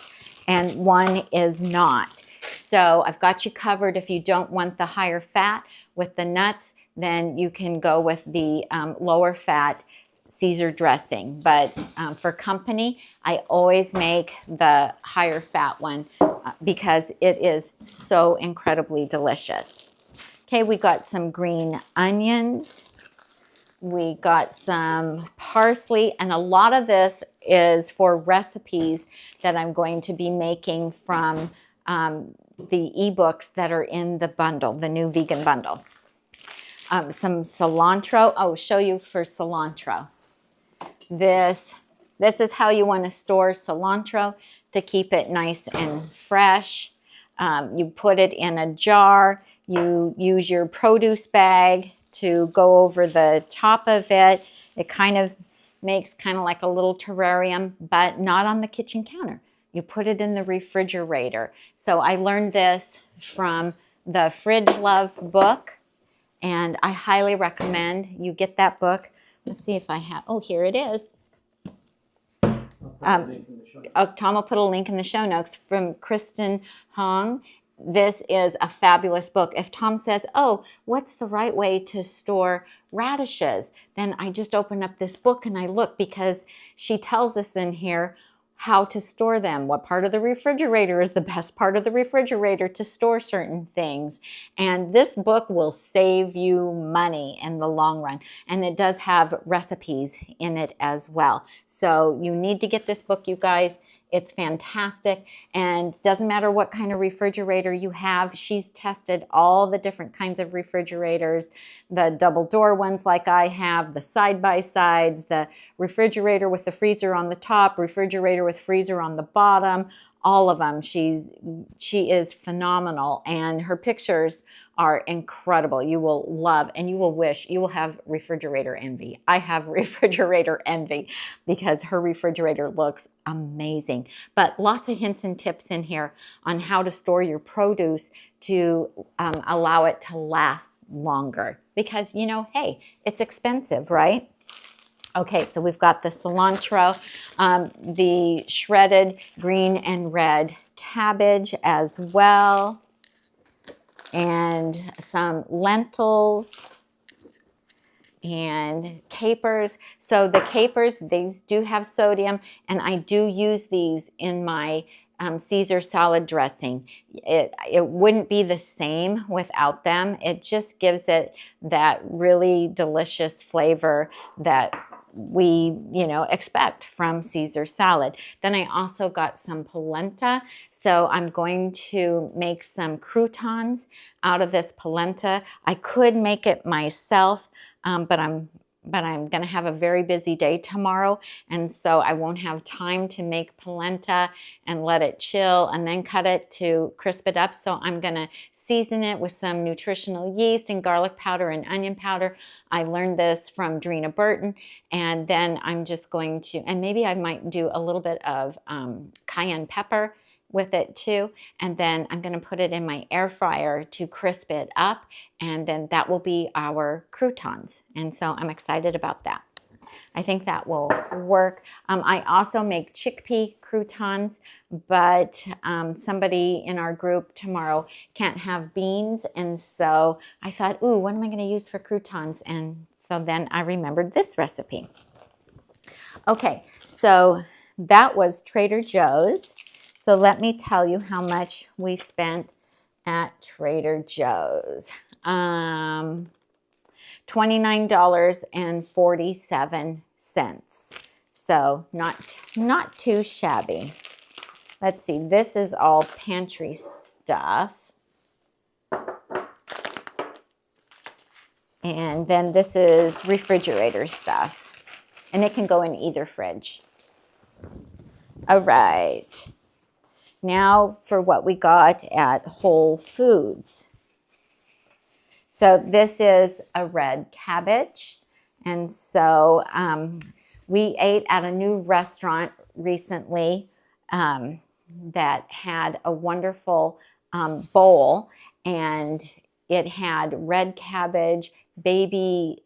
and one is not. So I've got you covered. If you don't want the higher fat with the nuts, then you can go with the lower fat Caesar dressing. But for company, I always make the higher fat one because it is so incredibly delicious. Okay, we got some green onions. We got some parsley, and a lot of this is for recipes that I'm going to be making from the ebooks that are in the bundle, the new vegan bundle. Some cilantro. I'll show you for cilantro. This is how you want to store cilantro to keep it nice and fresh. You put it in a jar. You use your produce bag to go over the top of it. It kind of makes kind of like a little terrarium, but not on the kitchen counter. You put it in the refrigerator. So I learned this from the Fridge Love book, and I highly recommend you get that book. Let's see if I have, oh, here it is. Tom will put a link in the show notes from Kristen Hong. This is a fabulous book. If Tom says, oh, what's the right way to store radishes? Then I just open up this book and I look, because she tells us in here how to store them, what part of the refrigerator is the best part of the refrigerator to store certain things. And this book will save you money in the long run. And it does have recipes in it as well. So you need to get this book, you guys. It's fantastic, and doesn't matter what kind of refrigerator you have. She's tested all the different kinds of refrigerators, the double door ones like I have, the side-by-sides, the refrigerator with the freezer on the top, refrigerator with freezer on the bottom, all of them. She is phenomenal, and her pictures are incredible. You will love, and you will wish, you will have refrigerator envy. I have refrigerator envy because her refrigerator looks amazing. But lots of hints and tips in here on how to store your produce to allow it to last longer. Because, you know, hey, it's expensive, right? Okay, so we've got the cilantro, the shredded green and red cabbage as well, and some lentils and capers. So the capers, these do have sodium, and I do use these in my Caesar salad dressing. It wouldn't be the same without them. It just gives it that really delicious flavor that we, you know, expect from Caesar salad. Then I also got some polenta. So I'm going to make some croutons out of this polenta. I could make it myself, but I'm going to have a very busy day tomorrow, and so I won't have time to make polenta and let it chill and then cut it to crisp it up. So I'm going to season it with some nutritional yeast and garlic powder and onion powder. I learned this from Drina Burton, and then I'm just going to, and maybe I might do a little bit of cayenne pepper with it too, and then I'm going to put it in my air fryer to crisp it up, and then that will be our croutons. And so I'm excited about that. I think that will work. I also make chickpea croutons, but somebody in our group tomorrow can't have beans, and so I thought, ooh, what am I going to use for croutons? And so then I remembered this recipe. Okay, so that was Trader Joe's. So let me tell you how much we spent at Trader Joe's. $29.47. So not too shabby. Let's see, this is all pantry stuff. And then this is refrigerator stuff. And it can go in either fridge. All right. Now for what we got at Whole Foods. So this is a red cabbage. And so we ate at a new restaurant recently that had a wonderful bowl. And it had red cabbage, baby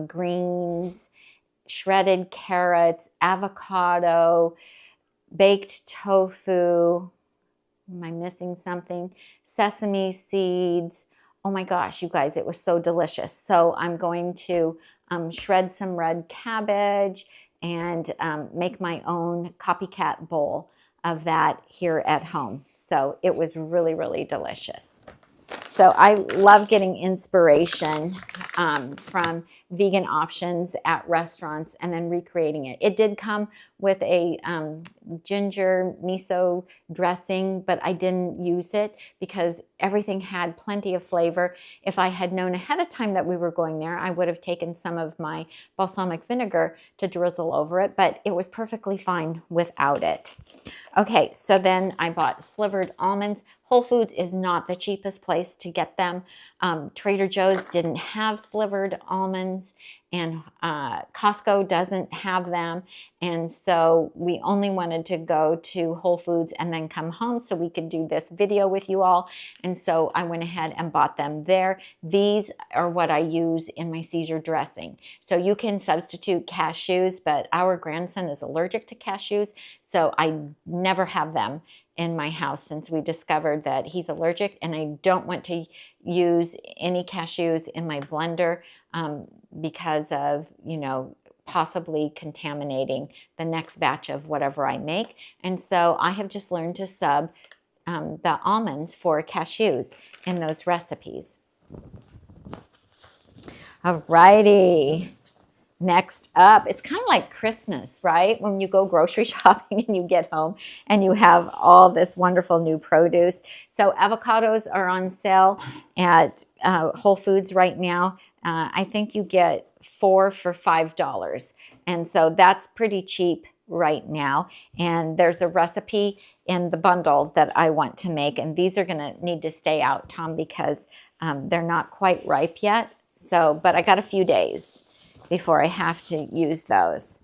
greens, shredded carrots, avocado, baked tofu, Am I missing something? Sesame seeds. Oh my gosh, you guys, it was so delicious. So I'm going to shred some red cabbage and make my own copycat bowl of that here at home. So it was really, really delicious. So I love getting inspiration from vegan options at restaurants and then recreating it. It did come with a ginger miso dressing, but I didn't use it because everything had plenty of flavor. If I had known ahead of time that we were going there, I would have taken some of my balsamic vinegar to drizzle over it, but it was perfectly fine without it. Okay, so then I bought slivered almonds. Whole Foods is not the cheapest place to get them. Trader Joe's didn't have slivered almonds, and Costco doesn't have them. And so we only wanted to go to Whole Foods and then come home so we could do this video with you all. And so I went ahead and bought them there. These are what I use in my Caesar dressing. So you can substitute cashews, but our grandson is allergic to cashews, so I never have them in my house since we discovered that he's allergic, and I don't want to use any cashews in my blender because of, you know, possibly contaminating the next batch of whatever I make. And so I have just learned to sub the almonds for cashews in those recipes. Alrighty. Next up, it's kind of like Christmas, right? When you go grocery shopping and you get home and you have all this wonderful new produce. So avocados are on sale at Whole Foods right now. I think you get 4 for $5. And so that's pretty cheap right now. And there's a recipe in the bundle that I want to make. And these are going to need to stay out, Tom, because they're not quite ripe yet. So, but I got a few days before I have to use those.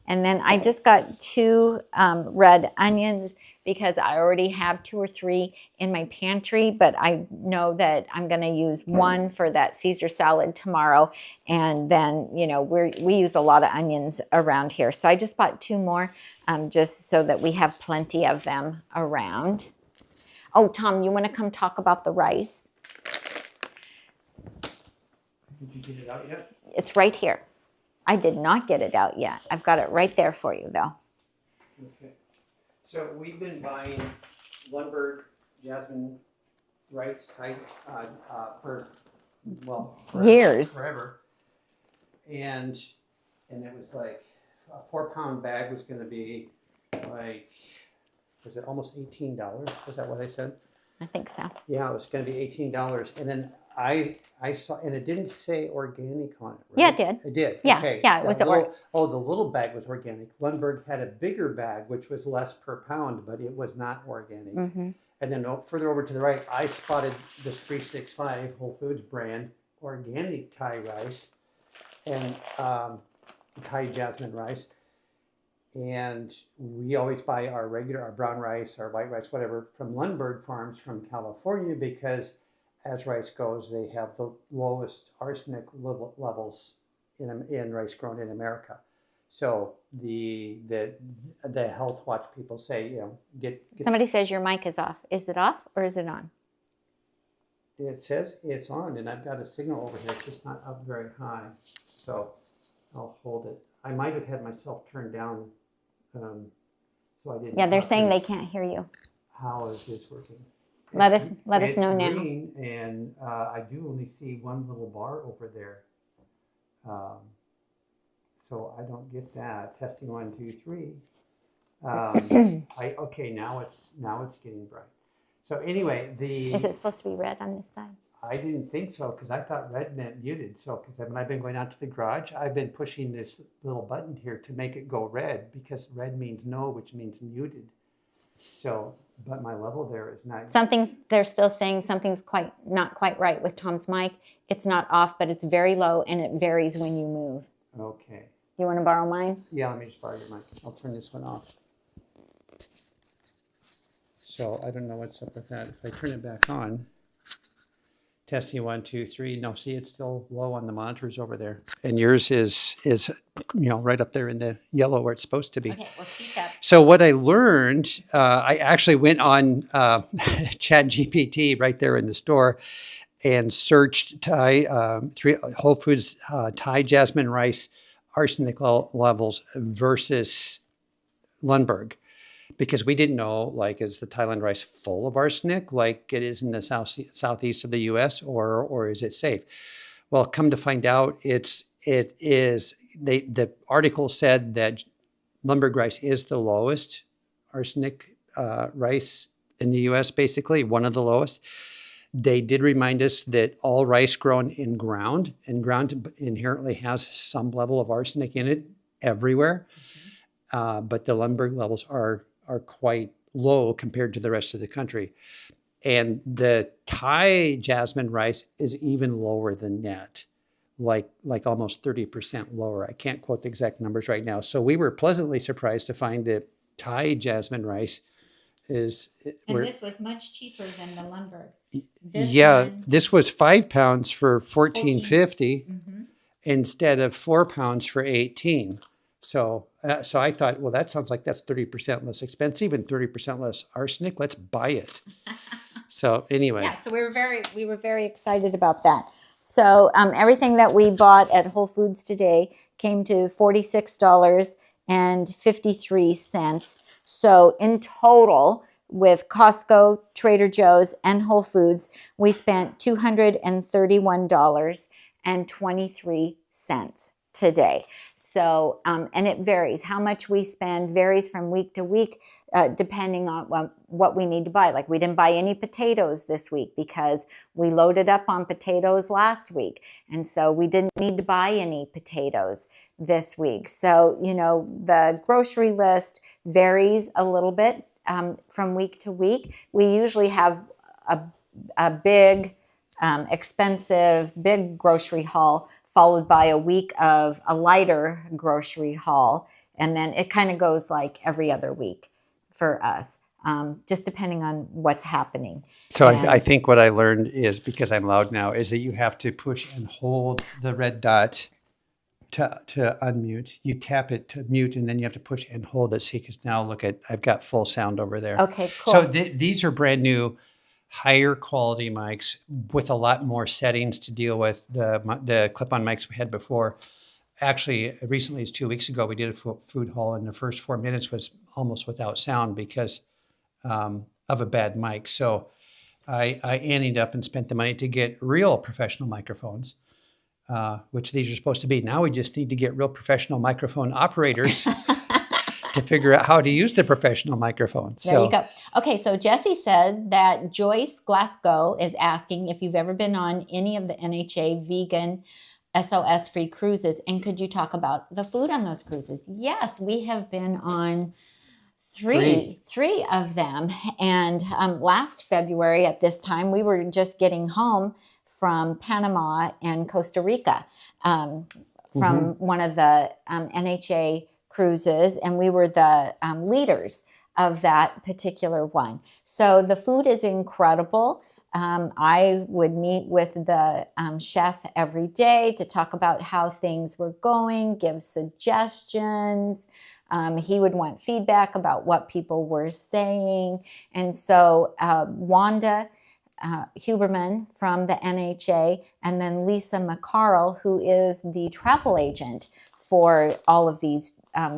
And then I just got 2 red onions because I already have 2 or 3 in my pantry, but I know that I'm going to use 1 for that Caesar salad tomorrow. And then, you know, we use a lot of onions around here. So I just bought 2 more just so that we have plenty of them around. Oh, Tom, you want to come talk about the rice? Did you get it out yet? It's right here. I did not get it out yet. I've got it right there for you, though. Okay. So we've been buying Lundberg jasmine rice type for years, forever, and it was like a 4-pound bag was going to be like, was it almost $18? Was that what I said? I think so. Yeah, it was going to be $18, and then I saw, and it didn't say organic on it, right? Yeah, it did. It did. Yeah, okay. yeah, it was. The little bag was organic. Lundberg had a bigger bag, which was less per pound, but it was not organic. Mm-hmm. And then further over to the right, I spotted this 365 Whole Foods brand organic Thai rice and Thai jasmine rice. And we always buy our brown rice, our white rice, whatever, from Lundberg Farms from California because as rice goes, they have the lowest arsenic levels in rice grown in America. So the health watch people say, you know, get. Somebody says your mic is off. Is it off or is it on? It says it's on, and I've got a signal over here. It's just not up very high, so I'll hold it. I might have had myself turned down, so I didn't. Yeah, they're saying they can't hear you. How is this working? Let us know now. Green, and I do only see one little bar over there. So I don't get that. Testing 1, 2, 3. Okay, now it's getting bright. So anyway, is it supposed to be red on this side? I didn't think so because I thought red meant muted. So because when I've been going out to the garage, I've been pushing this little button here to make it go red because red means no, which means muted. So, but my level there is not. They're still saying something's not quite right with Tom's mic. It's not off, but it's very low and it varies when you move. Okay. You want to borrow mine? Yeah, let me just borrow your mic. I'll turn this one off. So I don't know what's up with that. If I turn it back on, testing 1, 2, 3. No, see, it's still low on the monitors over there, and yours is right up there in the yellow where it's supposed to be. Okay, well, speak up. So what I learned, I actually went on Chat GPT right there in the store and searched Whole Foods Thai jasmine rice arsenic levels versus Lundberg, because we didn't know, like, is the Thailand rice full of arsenic like it is in the southeast of the U.S., or is it safe? Well, come to find out, it is. The article said that Lundberg rice is the lowest arsenic rice in the U.S., basically one of the lowest. They did remind us that all rice grown in ground, and ground inherently has some level of arsenic in it everywhere. But the Lundberg levels are quite low compared to the rest of the country. And the Thai jasmine rice is even lower than that, like almost 30% lower. I can't quote the exact numbers right now. So we were pleasantly surprised to find that Thai jasmine rice is... And this was much cheaper than the Lundberg. This was 5 pounds for $14.50 instead of 4 pounds for $18. So I thought, well, that sounds like that's 30% less expensive and 30% less arsenic. Let's buy it. So anyway. Yeah, so we were very excited about that. So everything that we bought at Whole Foods today came to $46.53. So in total, with Costco, Trader Joe's, and Whole Foods, we spent $231.23 today. So, and it varies. How much we spend varies from week to week, depending on what we need to buy. Like, we didn't buy any potatoes this week because we loaded up on potatoes last week. And so we didn't need to buy any potatoes this week. So, you know, the grocery list varies a little bit from week to week. We usually have a big, expensive, big grocery haul followed by a week of a lighter grocery haul. And then it kind of goes like every other week for us, just depending on what's happening. So I think what I learned is, because I'm loud now, is that you have to push and hold the red dot to unmute. You tap it to mute, and then you have to push and hold it. See, because now look at, I've got full sound over there. Okay, cool. So these are brand new, higher quality mics with a lot more settings to deal with the clip-on mics we had before. Actually, recently, it's 2 weeks ago, we did a food haul, and the first 4 minutes was almost without sound because of a bad mic. So I anteed up and spent the money to get real professional microphones, which these are supposed to be. Now we just need to get real professional microphone operators to figure out how to use the professional microphone. There you go. Okay, so Jesse said that Joyce Glasgow is asking if you've ever been on any of the NHA vegan SOS-free cruises, and could you talk about the food on those cruises? Yes, we have been on three of them. And last February at this time, we were just getting home from Panama and Costa Rica from one of the NHA cruises, and we were the leaders of that particular one. So the food is incredible. I would meet with the chef every day to talk about how things were going, give suggestions. He would want feedback about what people were saying. And so Wanda Huberman from the NHA, and then Lisa McCarl, who is the travel agent for all of these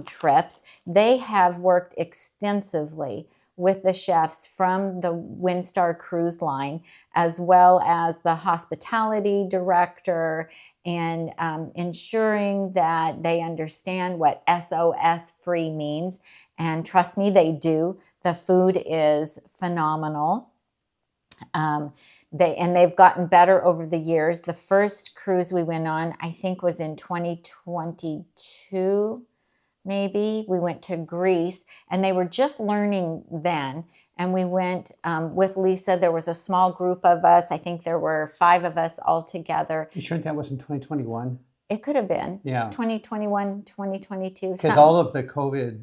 trips, they have worked extensively with the chefs from the Windstar Cruise Line, as well as the hospitality director, and ensuring that they understand what SOS free means. And trust me, they do. The food is phenomenal. They've gotten better over the years. The first cruise we went on, I think, was in 2022. Maybe we went to Greece, and they were just learning then. And we went with Lisa. There was a small group of us. I think there were 5 of us all together. You sure that was in 2021? It could have been. Yeah. 2021, 2022. Because all of the COVID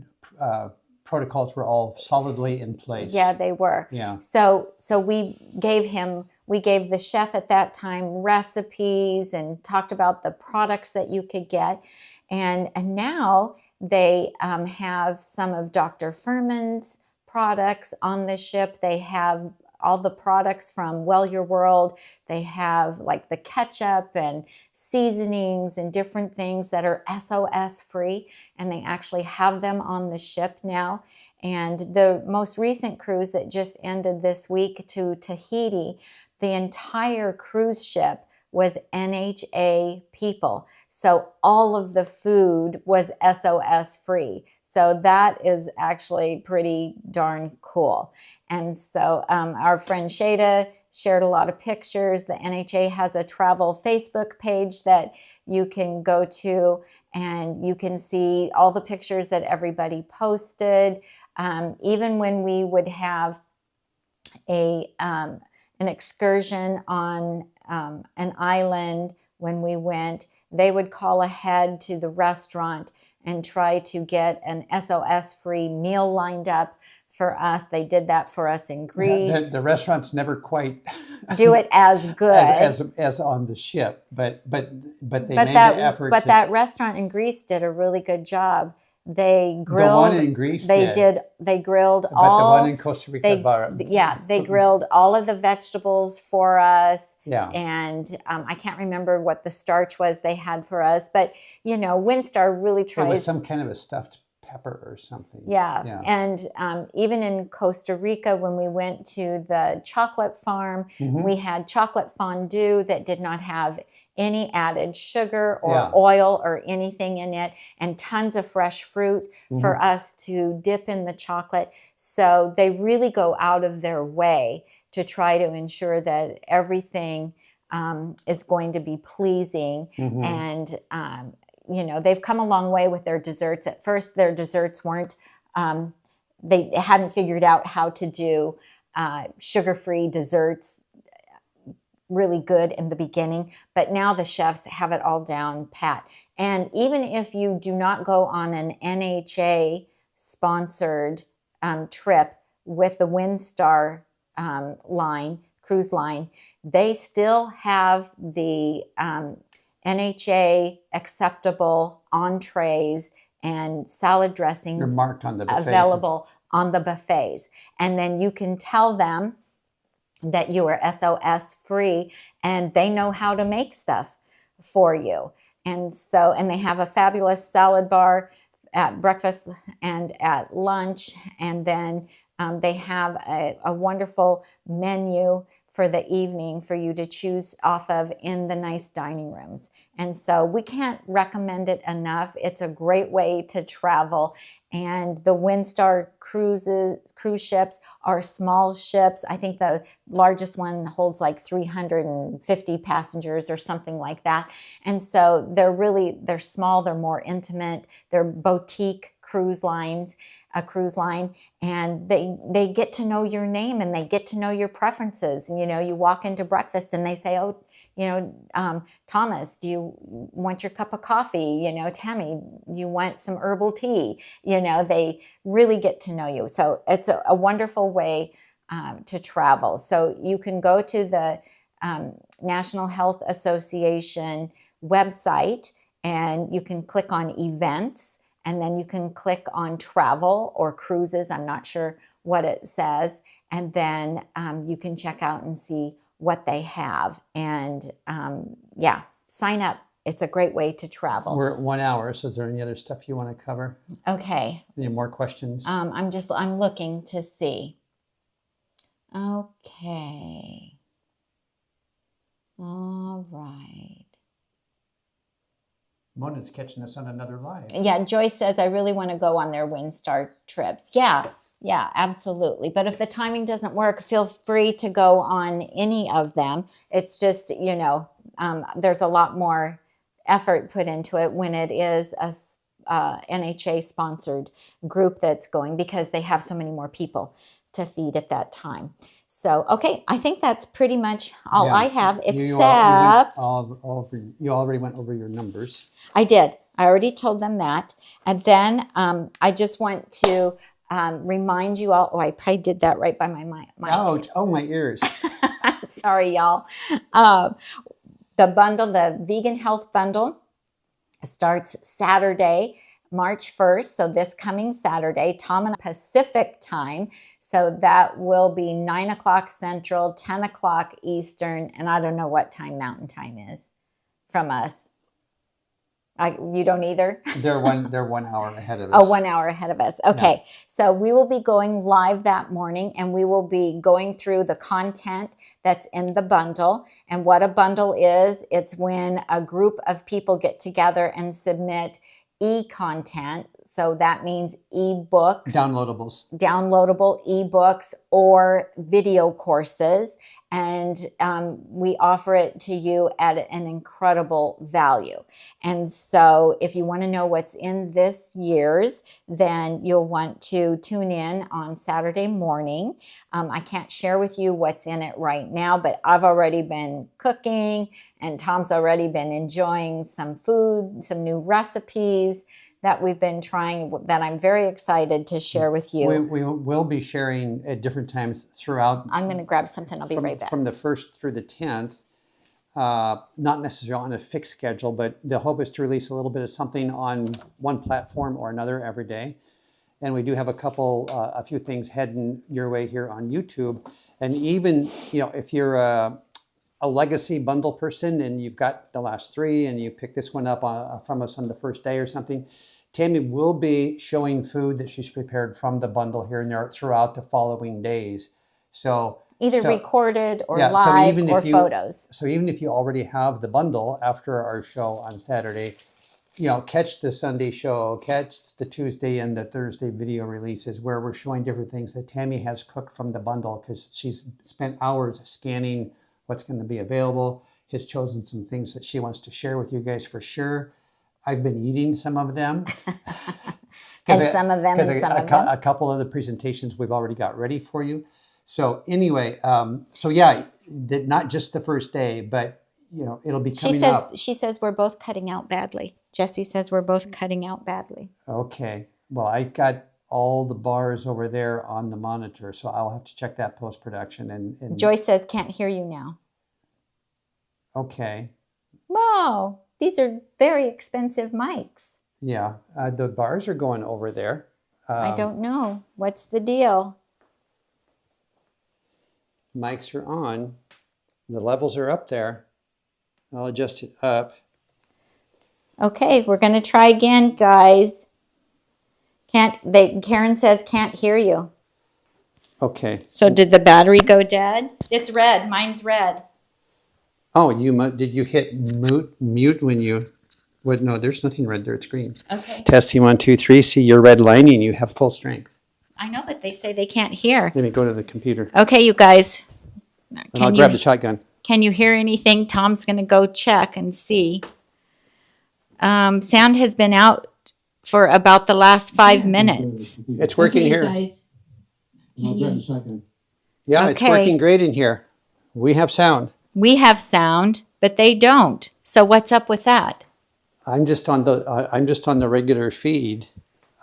protocols were all solidly in place. Yeah, they were. Yeah. So we gave the chef at that time recipes and talked about the products that you could get. And now They have some of Dr. Furman's products on the ship. They have all the products from Well Your World. They have like the ketchup and seasonings and different things that are SOS free, and they actually have them on the ship now. And the most recent cruise that just ended this week to Tahiti, the entire cruise ship was NHA people. So all of the food was SOS free. So that is actually pretty darn cool. And so our friend Shada shared a lot of pictures. The NHA has a travel Facebook page that you can go to, and you can see all the pictures that everybody posted. Even when we would have an excursion on an island, when we went, they would call ahead to the restaurant and try to get an SOS-free meal lined up for us. They did that for us in Greece. The restaurants never quite do it as good as on the ship, but they made the effort. But that restaurant in Greece did a really good job. They grilled. The one in Greece They grilled but all. the one in Costa Rica. They grilled all of the vegetables for us. Yeah. And I can't remember what the starch was they had for us, but you know, WinStar really tries. It was some kind of a stuffed pepper or something. Yeah. And even in Costa Rica, when we went to the chocolate farm, we had chocolate fondue that did not have any added sugar or oil or anything in it, and tons of fresh fruit for us to dip in the chocolate. So they really go out of their way to try to ensure that everything is going to be pleasing. And you know, they've come a long way with their desserts. At first, their desserts weren't, they hadn't figured out how to do sugar-free desserts really good in the beginning, but now the chefs have it all down pat. And even if you do not go on an NHA sponsored trip with the WinStar cruise line, they still have the NHA acceptable entrees and salad dressings. They're marked on the buffets. Available on the buffets. And then you can tell them that you are SOS free, and they know how to make stuff for you. And so, and they have a fabulous salad bar at breakfast and at lunch. And then they have a wonderful menu for the evening for you to choose off of in the nice dining rooms. And so we can't recommend it enough. It's a great way to travel. And the WinStar cruise ships are small ships. I think the largest one holds like 350 passengers or something like that. And so they're small, they're more intimate, they're boutique cruise line, and they get to know your name and they get to know your preferences. And you know, you walk into breakfast and they say, oh, you know, Thomas, do you want your cup of coffee? You know, Tami, you want some herbal tea? You know, they really get to know you. So it's a wonderful way to travel. So you can go to the National Health Association website and you can click on events, and then you can click on travel or cruises. I'm not sure what it says. And then you can check out and see what they have. And yeah, sign up. It's a great way to travel. We're at 1 hour, so is there any other stuff you want to cover? Okay. Any more questions? I'm looking to see. Okay. All right. Mona's catching us on another live. Yeah, Joyce says, I really want to go on their WinStar trips. Yeah, absolutely. But if the timing doesn't work, feel free to go on any of them. It's just, you know, there's a lot more effort put into it when it is a NHA-sponsored group that's going, because they have so many more people to feed at that time. So, okay, I think that's pretty much all I have, except... You already went over your numbers. I did. I already told them that. And then I just want to remind you all... Oh, I probably did that right by my mic. Ouch. Oh, my ears. Sorry, y'all. The bundle, the Vegan Health Bundle, starts Saturday, March 1st, so this coming Saturday, Tom and Pacific time. So that will be 9 o'clock Central, 10 o'clock Eastern, and I don't know what time Mountain Time is from us. You don't either? They're 1 hour ahead of us. Oh, 1 hour ahead of us. Okay. Yeah. So we will be going live that morning, and we will be going through the content that's in the bundle. And what a bundle is, it's when a group of people get together and submit e-content. So that means e-books. Downloadable e-books or video courses. And we offer it to you at an incredible value. And so if you want to know what's in this year's, then you'll want to tune in on Saturday morning. I can't share with you what's in it right now, but I've already been cooking and Tom's already been enjoying some food, some new recipes that we've been trying that I'm very excited to share with you. We will be sharing at different times throughout. I'm going to grab something. I'll be right back. From the 1st through the 10th, not necessarily on a fixed schedule, but the hope is to release a little bit of something on one platform or another every day. And we do have a few things heading your way here on YouTube. And even, if you're a legacy bundle person and you've got the last 3 and you pick this one up from us on the first day or something, Tami will be showing food that she's prepared from the bundle here and there throughout the following days. So either recorded or live or photos. So even if you already have the bundle after our show on Saturday, catch the Sunday show, catch the Tuesday and the Thursday video releases where we're showing different things that Tami has cooked from the bundle because she's spent hours scanning what's going to be available, has chosen some things that she wants to share with you guys for sure. I've been eating some of them. Some of them. A couple of the presentations we've already got ready for you. So anyway, not just the first day, but it'll be coming up. She says we're both cutting out badly. Jessie says we're both cutting out badly. Okay. Well, I've got all the bars over there on the monitor, so I'll have to check that post-production. And Joyce says can't hear you now. Okay. Wow. These are very expensive mics. Yeah, the bars are going over there. I don't know. What's the deal? Mics are on. The levels are up there. I'll adjust it up. Okay, we're going to try again, guys. Karen says can't hear you. Okay. So did the battery go dead? It's red. Mine's red. Oh, did you hit mute when you? What? No, there's nothing red there. It's green. Okay. Testing 1, 2, 3. See, you're redlining. You have full strength. I know, but they say they can't hear. Let me go to the computer. Okay, you guys. And I'll grab the shotgun. Can you hear anything? Tom's going to go check and see. Sound has been out for about the last 5 minutes. It's working here. Guys. Yeah, it's working great in here. We have sound. We have sound, but they don't. So what's up with that? I'm just on the regular feed.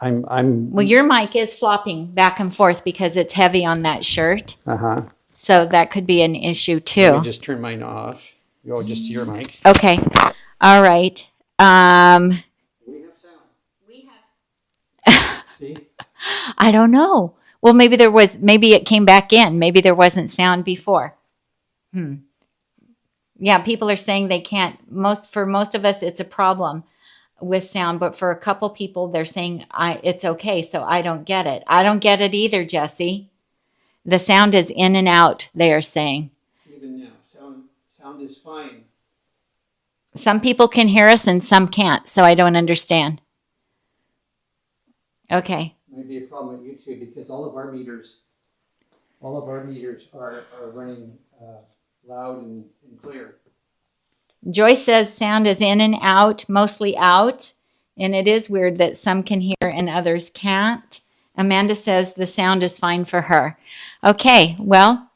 Well, your mic is flopping back and forth because it's heavy on that shirt. Uh-huh. So that could be an issue too. Let me just turn mine off. Go just to your mic. Okay. All right. We have sound. We have. See? I don't know. Well, maybe it came back in. Maybe there wasn't sound before. Yeah, people are saying they can't. For most of us, it's a problem with sound. But for a couple people, they're saying it's okay. So I don't get it. I don't get it either, Jessie. The sound is in and out, they are saying. Even now, sound is fine. Some people can hear us and some can't. So I don't understand. Okay. Might be a problem with YouTube because all of our meters are running loud and clear. Joyce says sound is in and out, mostly out. And it is weird that some can hear and others can't. Amanda says the sound is fine for her. Okay, well,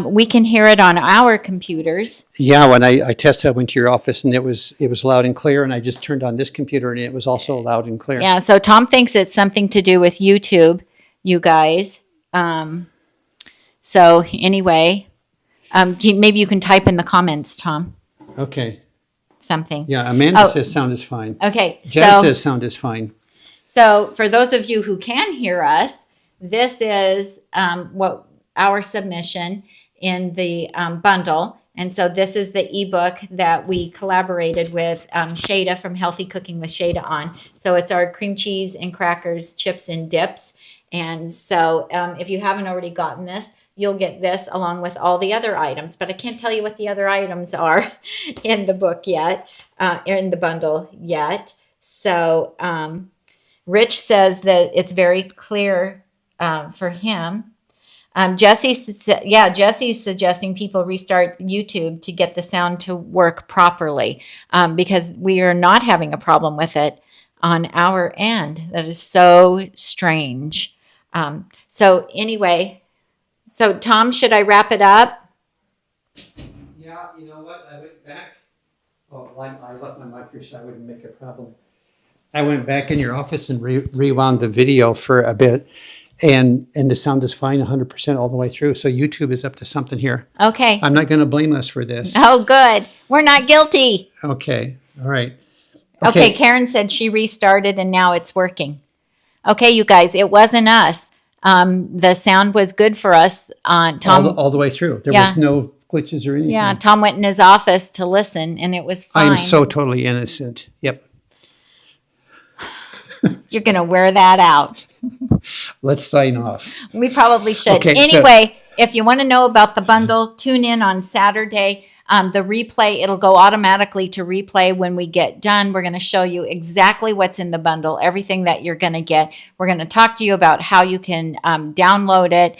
we can hear it on our computers. Yeah, when I tested, I went to your office and it was loud and clear, and I just turned on this computer and it was also loud and clear. Yeah, so Tom thinks it's something to do with YouTube, you guys. So anyway, maybe you can type in the comments, Tom. Okay. something. Yeah, Amanda says sound is fine. Okay. Jess says sound is fine. So for those of you who can hear us, this is what our submission in the bundle. And so this is the ebook that we collaborated with Shada from Healthy Cooking with Shada on. So it's our cream cheese and crackers, chips and dips. And so if you haven't already gotten this, you'll get this along with all the other items. But I can't tell you what the other items are in the book yet, in the bundle yet. So Rich says that it's very clear for him. Jesse's suggesting people restart YouTube to get the sound to work properly because we are not having a problem with it on our end. That is so strange. So anyway, so Tom, should I wrap it up? Yeah, you know what? I went back. Oh, I left my mic here so I wouldn't make a problem. I went back in your office and rewound the video for a bit. And the sound is fine 100% all the way through. So YouTube is up to something here. Okay. I'm not going to blame us for this. Oh, good. We're not guilty. Okay. All right. Okay. Karen said she restarted and now it's working. Okay, you guys, it wasn't us. The sound was good for us. Tom, all the way through. There was no glitches or anything. Yeah, Tom went in his office to listen and it was fine. I am so totally innocent. Yep. You're going to wear that out. Let's sign off. We probably should. Okay, anyway, if you want to know about the bundle, tune in on Saturday. The replay, it'll go automatically to replay when we get done. We're going to show you exactly what's in the bundle, everything that you're going to get. We're going to talk to you about how you can download it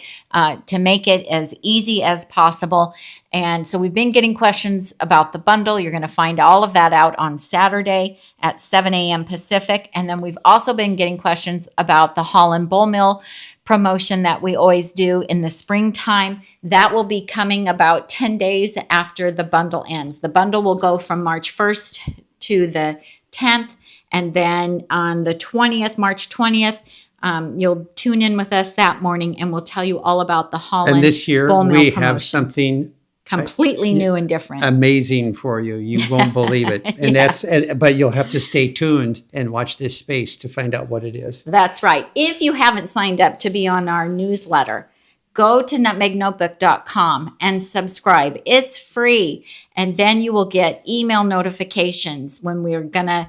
to make it as easy as possible. And so we've been getting questions about the bundle. You're going to find all of that out on Saturday at 7 a.m. Pacific. And then we've also been getting questions about the Holland Bowl Mill promotion that we always do in the springtime. That will be coming about 10 days after the bundle ends. The bundle will go from March 1st to the 10th. And then on the 20th, March 20th, you'll tune in with us that morning and we'll tell you all about the Holland Bowl Mill promotion. And this year we have something completely new and different. Amazing for you. You won't believe it. And but you'll have to stay tuned and watch this space to find out what it is. That's right. If you haven't signed up to be on our newsletter, go to nutmegnotebook.com and subscribe. It's free. And then you will get email notifications when we're going to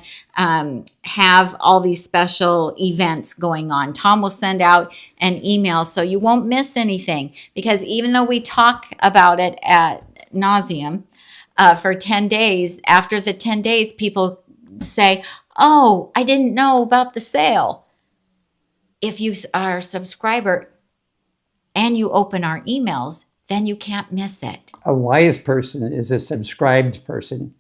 have all these special events going on. Tom will send out an email so you won't miss anything. Because even though we talk about it at nauseum for 10 days, after the 10 days, people say, oh, I didn't know about the sale. If you are a subscriber and you open our emails, then you can't miss it. A wise person is a subscribed person.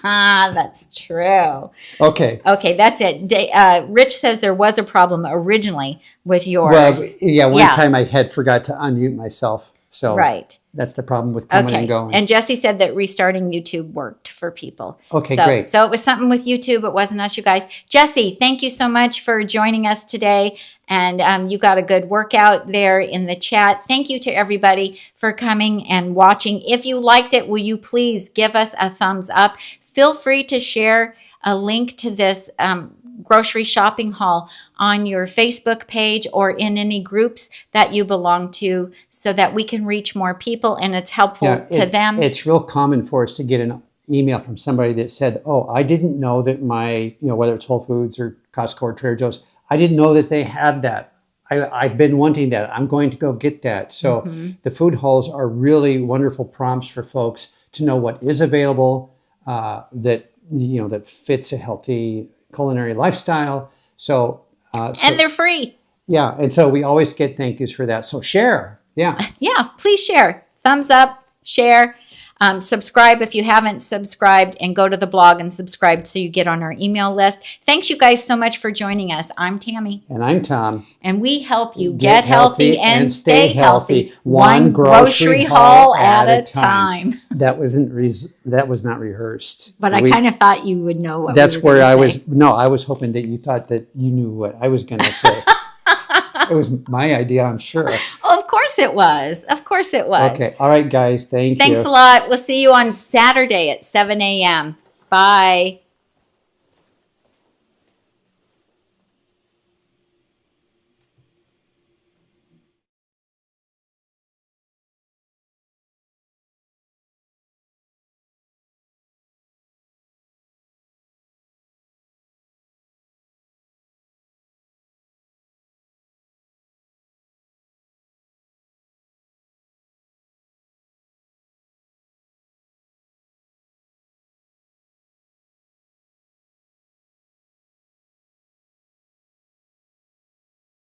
That's true. Okay. Okay, that's it. Rich says there was a problem originally with yours. Well, yeah, one time I had forgot to unmute myself. So right. That's the problem with coming and going. And Jesse said that restarting YouTube worked for people. Okay, great. So it was something with YouTube. It wasn't us, you guys. Jesse, thank you so much for joining us today. And you got a good workout there in the chat. Thank you to everybody for coming and watching. If you liked it, will you please give us a thumbs up? Feel free to share a link to this grocery shopping haul on your Facebook page or in any groups that you belong to so that we can reach more people and it's helpful to them. It's real common for us to get an email from somebody that said, oh, I didn't know that my, whether it's Whole Foods or Costco or Trader Joe's, I didn't know that they had that. I've been wanting that. I'm going to go get that. So the food hauls are really wonderful prompts for folks to know what is available that fits a healthy culinary lifestyle. So and they're free. Yeah, and so we always get thank yous for that. So share. Yeah. Yeah, please share. Thumbs up, share. Subscribe if you haven't subscribed, and go to the blog and subscribe so you get on our email list. Thanks you guys so much for joining us. I'm Tami. And I'm Tom. And we help you get healthy and stay healthy, one grocery haul at a time. That was not rehearsed. But I kind of thought you would know what That's we were where I say. I was hoping that you thought that you knew what I was going to say. It was my idea, I'm sure. Well, of course course it was. Of course it was. Okay. All right, guys. Thank you. Thanks a lot. We'll see you on Saturday at 7 a.m. Bye.